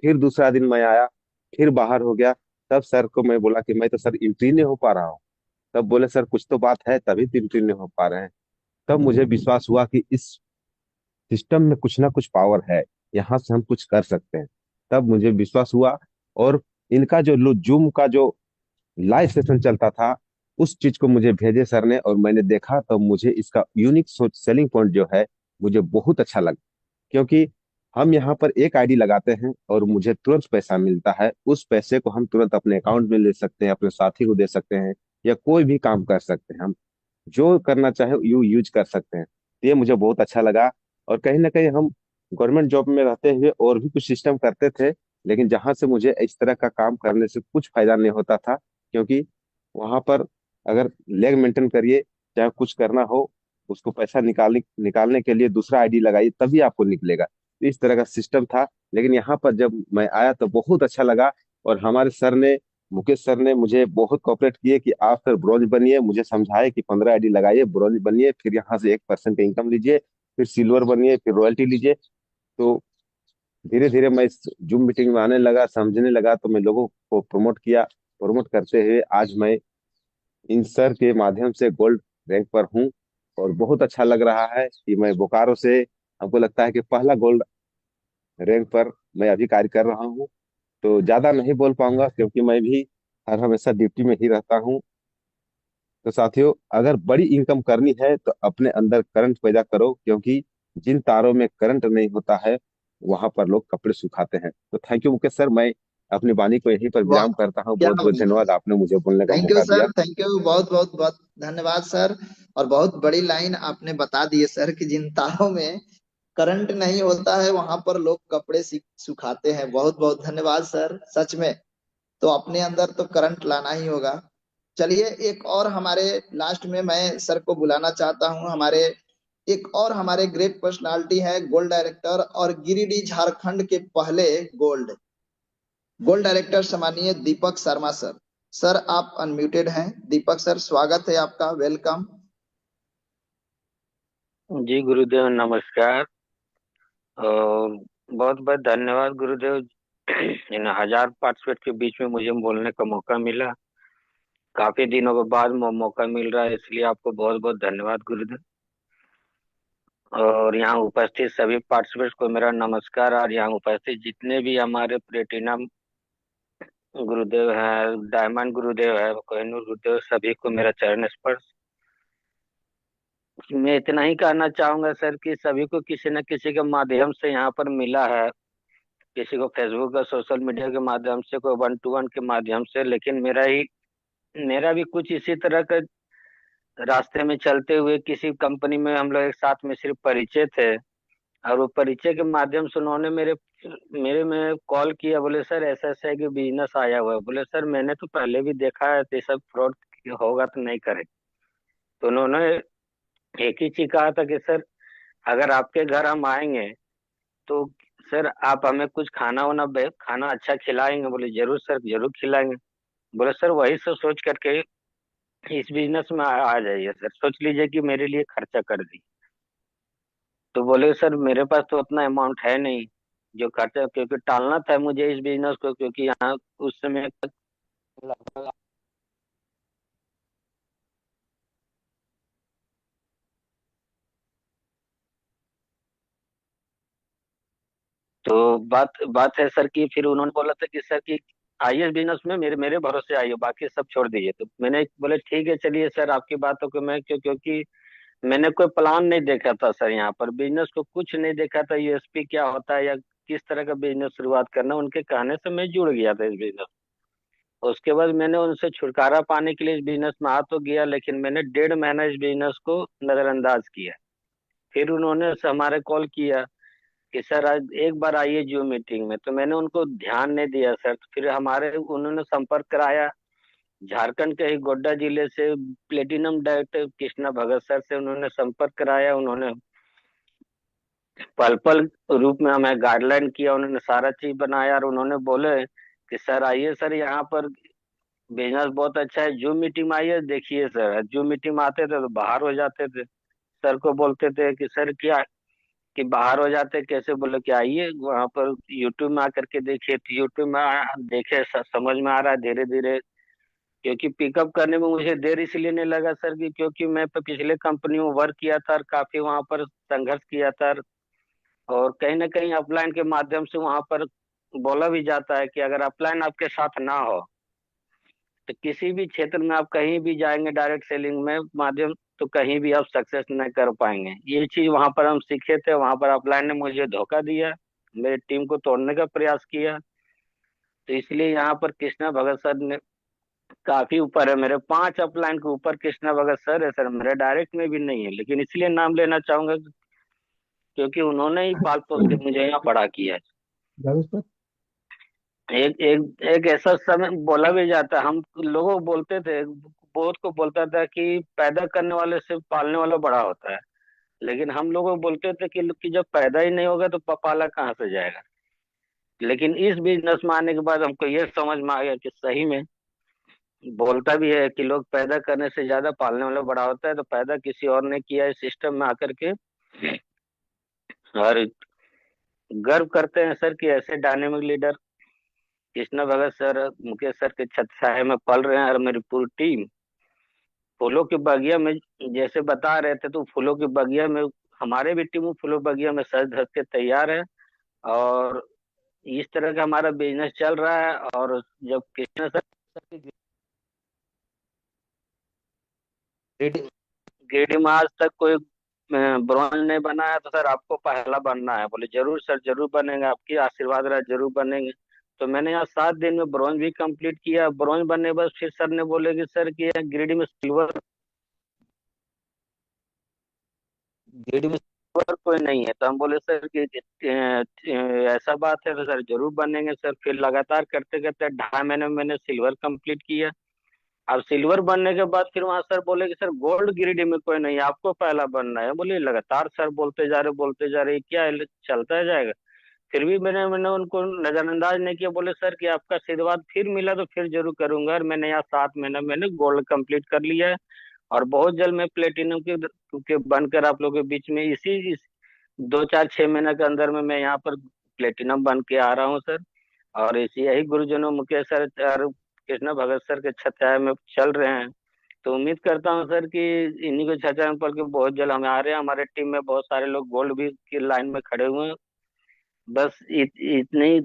फिर दूसरा दिन मैं आया, फिर बाहर हो गया। तब सर को मैं बोला कि मैं तो सर एंट्री नहीं हो पा रहा हूँ। तब बोले सर कुछ तो बात है, तभी तो एंट्री नहीं हो पा रहे हैं। तब मुझे विश्वास हुआ कि इस सिस्टम में कुछ ना कुछ पावर है, यहाँ से हम कुछ कर सकते हैं। तब मुझे विश्वास हुआ, और इनका जो जूम का जो लाइव सेशन चलता था, उस चीज को मुझे भेजे सर ने, और मैंने देखा तो मुझे इसका यूनिक सेलिंग पॉइंट जो है मुझे बहुत अच्छा लगा। क्योंकि हम यहाँ पर एक आईडी लगाते हैं और मुझे तुरंत पैसा मिलता है, उस पैसे को हम तुरंत अपने अकाउंट में ले सकते हैं, अपने साथी को दे सकते हैं, या कोई भी काम कर सकते हैं, हम जो करना चाहे यू यूज कर सकते हैं। तो ये मुझे बहुत अच्छा लगा। और कहीं ना कहीं हम गवर्नमेंट जॉब में रहते हुए और भी कुछ सिस्टम करते थे, लेकिन जहां से मुझे इस तरह का काम करने से कुछ फायदा नहीं होता था। क्योंकि वहां पर अगर लेग मेंटेन करिए, चाहे कुछ करना हो, उसको पैसा निकालने के लिए दूसरा आईडी लगाइए, तभी आपको निकलेगा। तो इस तरह का सिस्टम था। लेकिन यहाँ पर जब मैं आया तो बहुत अच्छा लगा, और हमारे सर ने, मुकेश सर ने मुझे बहुत कोऑपरेट किए कि आप सर ब्रॉन्ज बनिए, मुझे समझाए कि 15 आईडी लगाइए, ब्रॉन्ज बनिए, फिर यहाँ से 1% का इनकम लीजिए, फिर सिल्वर बनिए, फिर रॉयल्टी लीजिए। तो धीरे धीरे मैं इस जूम मीटिंग में आने लगा, समझने लगा, तो मैं लोगों को प्रमोट किया। प्रमोट करते हुए आज मैं इन सर के माध्यम से गोल्ड रैंक पर हूँ, और बहुत अच्छा लग रहा है कि मैं बोकारो से, हमको लगता है कि पहला गोल्ड रैंक पर मैं अभी कार्य कर रहा हूँ। तो ज्यादा नहीं बोल पाऊंगा, क्योंकि मैं भी हर हमेशा ड्यूटी में ही रहता हूँ। तो साथियों, अगर बड़ी इनकम करनी है तो अपने अंदर करंट पैदा करो, क्योंकि जिन तारों में करंट नहीं होता है वहां पर लोग कपड़े सुखाते हैं। तो थैंक यू मुकेश सर, मैं अपनी वाणी को यहीं पर वाह, विराम करता हूँ। क्या बहुत बहुत धन्यवाद, आपने मुझे बोलने का थैंक यू मौका दिया। सर, थैंक यू, बहुत बहुत बहुत धन्यवाद सर। और बहुत बड़ी लाइन आपने बता दी है सर कि जिन तारों में करंट नहीं होता है वहां पर लोग कपड़े सुखाते हैं। बहुत बहुत धन्यवाद सर, सच में। तो अपने अंदर तो करंट लाना ही होगा। चलिए, एक और हमारे लास्ट में मैं सर को बुलाना चाहता हूं। हमारे एक और हमारे ग्रेट पर्सनालिटी है, गोल्ड डायरेक्टर और गिरिडीह झारखंड के पहले गोल्ड गोल्ड डायरेक्टर सम्मानीय दीपक शर्मा सर। सर आप अनम्यूटेड हैं। दीपक सर, स्वागत है आपका, वेलकम। जी गुरुदेव नमस्कार और बहुत बहुत धन्यवाद गुरुदेव। इन 1000 पार्टिसिपेट के बीच में मुझे बोलने का मौका मिला। काफी दिनों के बाद मौका मिल रहा है, इसलिए आपको बहुत बहुत धन्यवाद गुरुदेव। और यहाँ उपस्थित सभी पार्टिसिपेट्स को मेरा नमस्कार। और यहाँ उपस्थित जितने भी हमारे प्लेटिनम गुरुदेव हैं, डायमंड गुरुदेव है, कोहिनूर गुरुदेव, सभी को मेरा चरण स्पर्श। मैं इतना ही कहना चाहूंगा सर कि सभी को किसी न किसी के माध्यम से यहाँ पर मिला है। किसी को फेसबुक और सोशल मीडिया के माध्यम से, कोई 1-to-1 के माध्यम से, लेकिन मेरा भी कुछ इसी तरह का रास्ते में चलते हुए किसी कंपनी में हम लोग एक साथ में सिर्फ परिचय थे। और वो परिचय के माध्यम से उन्होंने मेरे मेरे में कॉल किया, बोले सर ऐसा ऐसा है कि बिजनेस आया हुआ है। बोले सर मैंने तो पहले भी देखा है, तो ये सब फ्रॉड होगा तो नहीं करे। तो उन्होंने एक ही चीज कहा था कि सर अगर आपके घर हम आएंगे तो सर आप हमें कुछ खाना अच्छा खिलाएंगे। बोले जरूर सर, जरूर खिलाएंगे। बोले सर वही सब सोच करके इस बिजनेस में आ जाइए सर, सोच लीजिए कि मेरे लिए खर्चा कर दी। तो बोले सर मेरे पास तो उतना अमाउंट है नहीं जो खर्चा, क्योंकि टालना था मुझे इस बिजनेस को, क्योंकि यहाँ उस समय लगभग तो बात बात है सर कि फिर उन्होंने बोला था कि सर कि आइए बिजनेस में मेरे मेरे भरोसे आइए, बाकी सब छोड़ दीजिए। तो मैंने बोले ठीक है चलिए सर, आपकी बातों को मैं क्योंकि मैंने कोई प्लान नहीं देखा था सर, यहाँ पर बिजनेस को कुछ नहीं देखा था, यूएसपी क्या होता है या किस तरह का बिजनेस शुरुआत करना। उनके कहने से मैं जुड़ गया था इस बिजनेस। उसके बाद मैंने उनसे छुटकारा पाने के लिए इस बिजनेस में आ तो गया, लेकिन मैंने 1.5 महीना इस बिजनेस को नजरअंदाज किया। फिर उन्होंने हमारे कॉल किया कि सर आज एक बार आइए जूम मीटिंग में। तो मैंने उनको ध्यान नहीं दिया सर। तो फिर हमारे उन्होंने संपर्क कराया झारखंड के ही गोड्डा जिले से प्लेटिनम डायरेक्टर कृष्णा भगत सर से उन्होंने संपर्क कराया। उन्होंने पल पल रूप में हमें गाइडलाइन किया, उन्होंने सारा चीज बनाया और उन्होंने बोले कि सर आइए सर, यहाँ पर बिजनेस बहुत अच्छा है, जूम मीटिंग में आइए देखिए। सर जूम मीटिंग में आते थे तो बाहर हो जाते थे। सर को बोलते थे कि सर क्या कि बाहर हो जाते कैसे, बोले कि आइए वहां पर यूट्यूब में आकर के देखिए। तो यूट्यूब में देखे समझ में आ रहा है धीरे धीरे। क्योंकि पिकअप करने में मुझे देर इसलिए नहीं लगा सर कि क्योंकि मैं पिछले कंपनियों में वर्क किया था और काफी वहां पर संघर्ष किया था। और कहीं ना कहीं अपलाइन के माध्यम से वहां पर बोला भी जाता है कि अगर अपलाइन आपके साथ ना हो तो किसी भी क्षेत्र में आप कहीं भी जाएंगे डायरेक्ट सेलिंग में माध्यम, तो कहीं भी आप सक्सेस नहीं कर पाएंगे। ये चीज वहां पर हम सीखे थे। वहां पर अपलाइन ने मुझे धोखा दिया, मेरी टीम को तोड़ने का प्रयास किया। तो इसलिए यहाँ पर कृष्णा भगत सर ने काफी ऊपर है, मेरे 5 अपलाइन के ऊपर कृष्णा भगत सर है सर, मेरे डायरेक्ट में भी नहीं है। लेकिन इसलिए नाम लेना चाहूंगा क्योंकि उन्होंने ही पाल पोस के मुझे यहाँ बड़ा किया है। एक एक एक ऐसा समय बोला भी जाता है, हम लोगों को बोलते थे, बहुत को बोलता था कि पैदा करने वाले से पालने वाला बड़ा होता है। लेकिन हम लोगों को बोलते थे कि जब पैदा ही नहीं होगा तो पाला कहाँ से जाएगा। लेकिन इस बिजनेस में आने के बाद हमको ये समझ में आ गया कि सही में बोलता भी है कि लोग पैदा करने से ज्यादा पालने वाला बड़ा होता है। तो पैदा किसी और ने किया इस सिस्टम में आकर के। और गर्व करते हैं सर कि ऐसे डायनेमिक लीडर कृष्णा भगत सर, मुकेश सर के छत्र छाया में पल रहे हैं। और मेरी पूरी टीम फूलों की बगिया में, जैसे बता रहे थे, तो फूलों की बगिया में हमारे भी टीम फूलों बगिया में सज धज के तैयार है। और इस तरह का हमारा बिजनेस चल रहा है। और जब कृष्णा सर गेडी में आज तक कोई ब्रॉन्ज नहीं बना है, तो सर आपको पहला बनना है। बोले जरूर सर, जरूर बनेंगे, आपकी आशीर्वाद रहा जरूर बनेंगे। तो मैंने यहाँ 7 दिन में ब्रॉन्ज भी कंप्लीट किया। ब्रॉन्ज बनने के बाद फिर सर ने बोले कि सर कि गिरिडीह में सिल्वर कोई नहीं है। तो हम बोले सर कि ऐसा बात है। तो सर जरूर बनेंगे सर। फिर लगातार करते करते 2.5 महीने में मैंने सिल्वर कंप्लीट किया। अब सिल्वर बनने के बाद फिर वहां सर बोले कि सर गोल्ड गिरिडीह में कोई नहीं है, आपको पहला बनना है। बोले लगातार सर बोलते जा रहे क्या है, चलता जाएगा। फिर भी मैंने मैंने उनको नजरअंदाज नहीं किया। बोले सर कि आपका आशीर्वाद फिर मिला तो फिर जरूर करूंगा। और मैंने यहाँ 7 महीने मैंने गोल्ड कंप्लीट कर लिया है। और बहुत जल्द मैं प्लेटिनम के बनकर आप लोगों के बीच में इस 2 4 6 महीने के अंदर में मैं यहाँ पर प्लेटिनम बन के आ रहा हूँ सर। और इसी यही गुरुजनों मुकेश सर और कृष्णा भगत सर के छत्या में चल रहे हैं। तो उम्मीद करता हूँ सर कि इन्हीं को छत्या में पढ़ के बहुत जल्द हम आ रहे हैं। हमारे टीम में बहुत सारे लोग गोल्ड भी की लाइन में खड़े हुए हैं। बस इतनी ही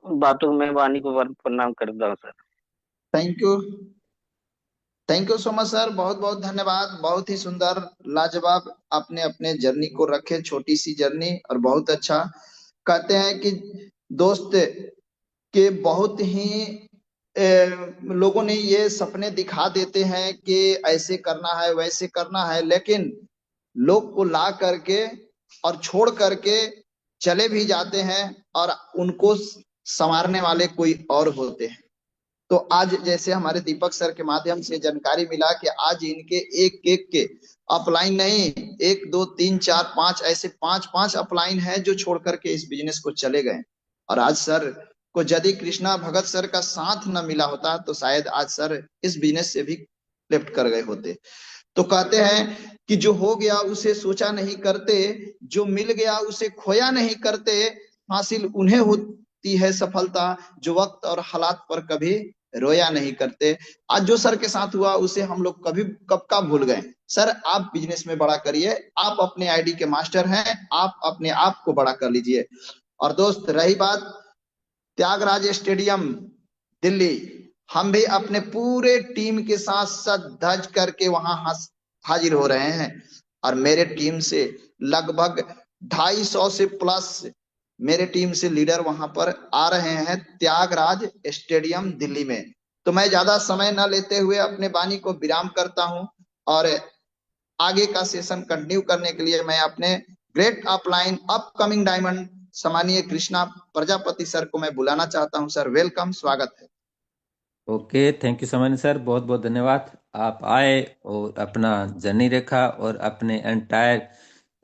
बातों में वाणी को प्रणाम करता हूँ sir. Thank you so much sir, बहुत बहुत धन्यवाद। बहुत ही सुंदर, लाजवाब आपने अपने जर्नी को रखे, छोटी सी जर्नी और बहुत अच्छा। कहते हैं कि दोस्त के बहुत ही लोगों ने ये सपने दिखा देते हैं कि ऐसे करना है वैसे करना है, लेकिन लोग को ला करके और छोड़ करके चले भी जाते हैं और उनको संवारने वाले कोई और होते हैं। तो आज जैसे हमारे दीपक सर के माध्यम से जानकारी मिला कि आज इनके एक एक के अपलाइन नहीं, 1 2 3 4 5 ऐसे 5 अपलाइन है जो छोड़ करके इस बिजनेस को चले गए। और आज सर को यदि कृष्णा भगत सर का साथ न मिला होता तो शायद आज सर इस बिजनेस से भी लेफ्ट कर गए होते। तो कहते हैं कि जो हो गया उसे सोचा नहीं करते, जो मिल गया उसे खोया नहीं करते, हासिल उन्हें होती है सफलता जो वक्त और हालात पर कभी रोया नहीं करते। आज जो सर के साथ हुआ उसे हम लोग कभी कब का भूल गए। सर आप बिजनेस में बड़ा करिए, आप अपने आईडी के मास्टर हैं, आप अपने आप को बड़ा कर लीजिए। और दोस्त रही बात त्यागराज स्टेडियम दिल्ली, हम भी अपने पूरे टीम के साथ सज धज करके वहां हाजिर हो रहे हैं। और मेरे टीम से लगभग 250 से प्लस मेरे टीम से लीडर वहां पर आ रहे हैं त्यागराज स्टेडियम दिल्ली में। तो मैं ज्यादा समय न लेते हुए अपने वाणी को विराम करता हूं और आगे का सेशन कंटिन्यू करने के लिए मैं अपने ग्रेट अपलाइन अपकमिंग डायमंड सम्मानीय कृष्णा प्रजापति सर को मैं बुलाना चाहता हूं। सर वेलकम, स्वागत है। ओके, थैंक यू सामान्य सर, बहुत बहुत धन्यवाद। आप आए और अपना जर्नी रेखा और अपने एंटायर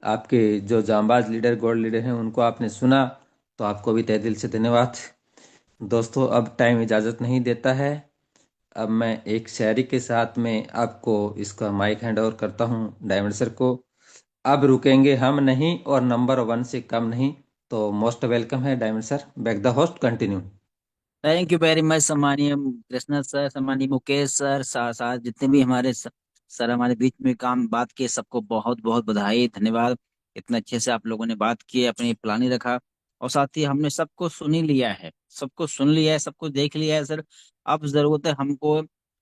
आपके जो जांबाज लीडर गोल्ड लीडर हैं उनको आपने सुना, तो आपको भी तहे दिल से धन्यवाद। दोस्तों अब टाइम इजाज़त नहीं देता है। अब मैं एक शायरी के साथ में आपको इसका माइक हैंड ओवर करता हूँ डायमंड सर को। अब रुकेंगे हम नहीं और नंबर 1 से कम नहीं। तो मोस्ट वेलकम है diamond sir, back the host, continue. Thank you very much सम्मानीय कृष्णा सर, सम्मानीय मुकेश सर, साथ जितने भी हमारे सर हमारे बीच में काम बात किए, सबको बहुत बहुत बधाई, धन्यवाद। इतने अच्छे से आप लोगों ने बात की, अपनी प्लानिंग रखा और साथ ही हमने सबको सुन ही लिया है, सबको सुन लिया है, सबको देख लिया है सर। अब जरूरत है हमको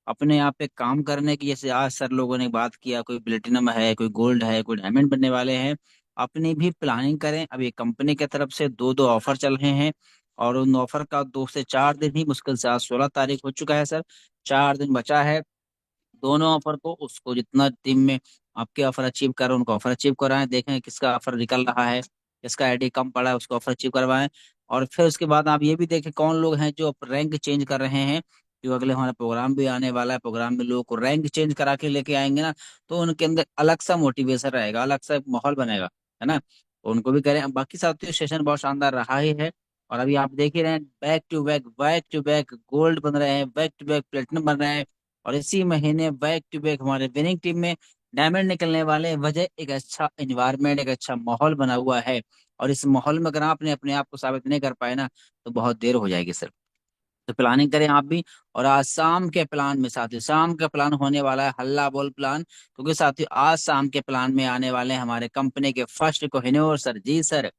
अपने आप पे काम करने की। जैसे आज सर लोगों ने बात किया, कोई प्लेटिनम है, कोई गोल्ड है, कोई डायमंड बनने वाले हैं, अपनी भी प्लानिंग करें। अब ये कंपनी की तरफ से 2 ऑफर चल रहे हैं और उन ऑफर का 2 से 4 दिन ही, मुश्किल से आज 16 तारीख हो चुका है सर, 4 दिन बचा है। दोनों ऑफर को, उसको जितना टीम में आपके ऑफर अचीव कर रहे हैं उनको ऑफर अचीव कराएं, देखें किसका ऑफर निकल रहा है, किसका आईडी कम पड़ा है उसको ऑफर अचीव करवाएं। और फिर उसके बाद आप ये भी देखें कौन लोग हैं जो रैंक चेंज कर रहे हैं, जो अगले हमारा प्रोग्राम भी आने वाला है, प्रोग्राम में लोगों को रैंक चेंज करा के लेके आएंगे ना, तो उनके अंदर अलग सा मोटिवेशन रहेगा, अलग सा माहौल बनेगा, है ना। तो उनको भी करें। बाकी साथियों सेशन बहुत शानदार रहा ही है और अभी आप देख ही रहे हैं बैक टू बैक गोल्ड बन रहे हैं, बैक टू बैक प्लेटिनम बन रहे हैं और इसी महीने बैक टू बैक हमारे विनिंग टीम में डायमंड निकलने वाले हैं। वजह एक अच्छा एनवायरनमेंट, एक अच्छा माहौल बना हुआ है और इस माहौल में अगर आपने अपने आप को साबित नहीं कर पाए ना तो बहुत देर हो जाएगी सर। तो प्लानिंग करें आप भी। और आज शाम के प्लान में साथियों, शाम का प्लान होने वाला है हल्ला बोल प्लान, क्योंकि साथियों आज शाम के प्लान में आने वाले हैं हमारे कंपनी के फर्स्ट कोहिनूर सर। जी सर,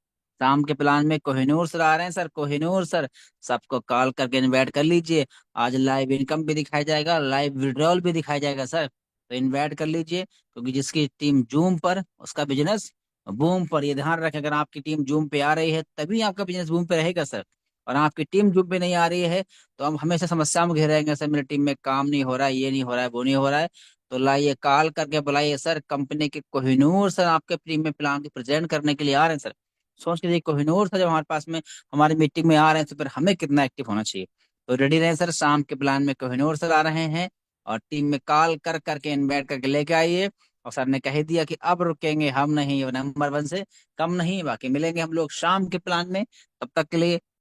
शाम के प्लान में कोहिनूर सर आ रहे हैं सर, कोहिनूर सर। सबको कॉल करके इनवाइट कर लीजिए। आज लाइव इनकम भी दिखाया जाएगा, लाइव विड्रॉल भी दिखाया जाएगा सर, तो इनवाइट कर लीजिए, क्योंकि जिसकी टीम जूम पर उसका बिजनेस बूम पर। ये ध्यान रखें, अगर आपकी टीम जूम पे आ रही है तभी आपका बिजनेस बूम पे रहेगा सर। और आपकी टीम जो भी नहीं आ रही है तो हम हमेशा समस्याओं में घिरे रहेंगे, सर मेरी टीम में काम नहीं हो रहा है, ये नहीं हो रहा है, वो नहीं हो रहा है। तो लाइए कॉल करके बुलाइए सर, कंपनी के कोहिनूर सर आपके टीम में प्लान की प्रेजेंट करने के लिए आ रहे हैं सर। सोच के देखिए, कोहिनूर सर जब हमारे पास में हमारी मीटिंग में आ रहे हैं तो फिर हमें कितना एक्टिव होना चाहिए। तो रेडी रहें सर, शाम के प्लान में कोहिनूर सर आ रहे हैं और टीम में कॉल कर करके इन्वाइट करके लेके आइए। और सर ने कह दिया कि अब रुकेंगे हम नहीं, नंबर 1 से कम नहीं, बाकी मिलेंगे हम लोग शाम के प्लान में। तब तक के लिए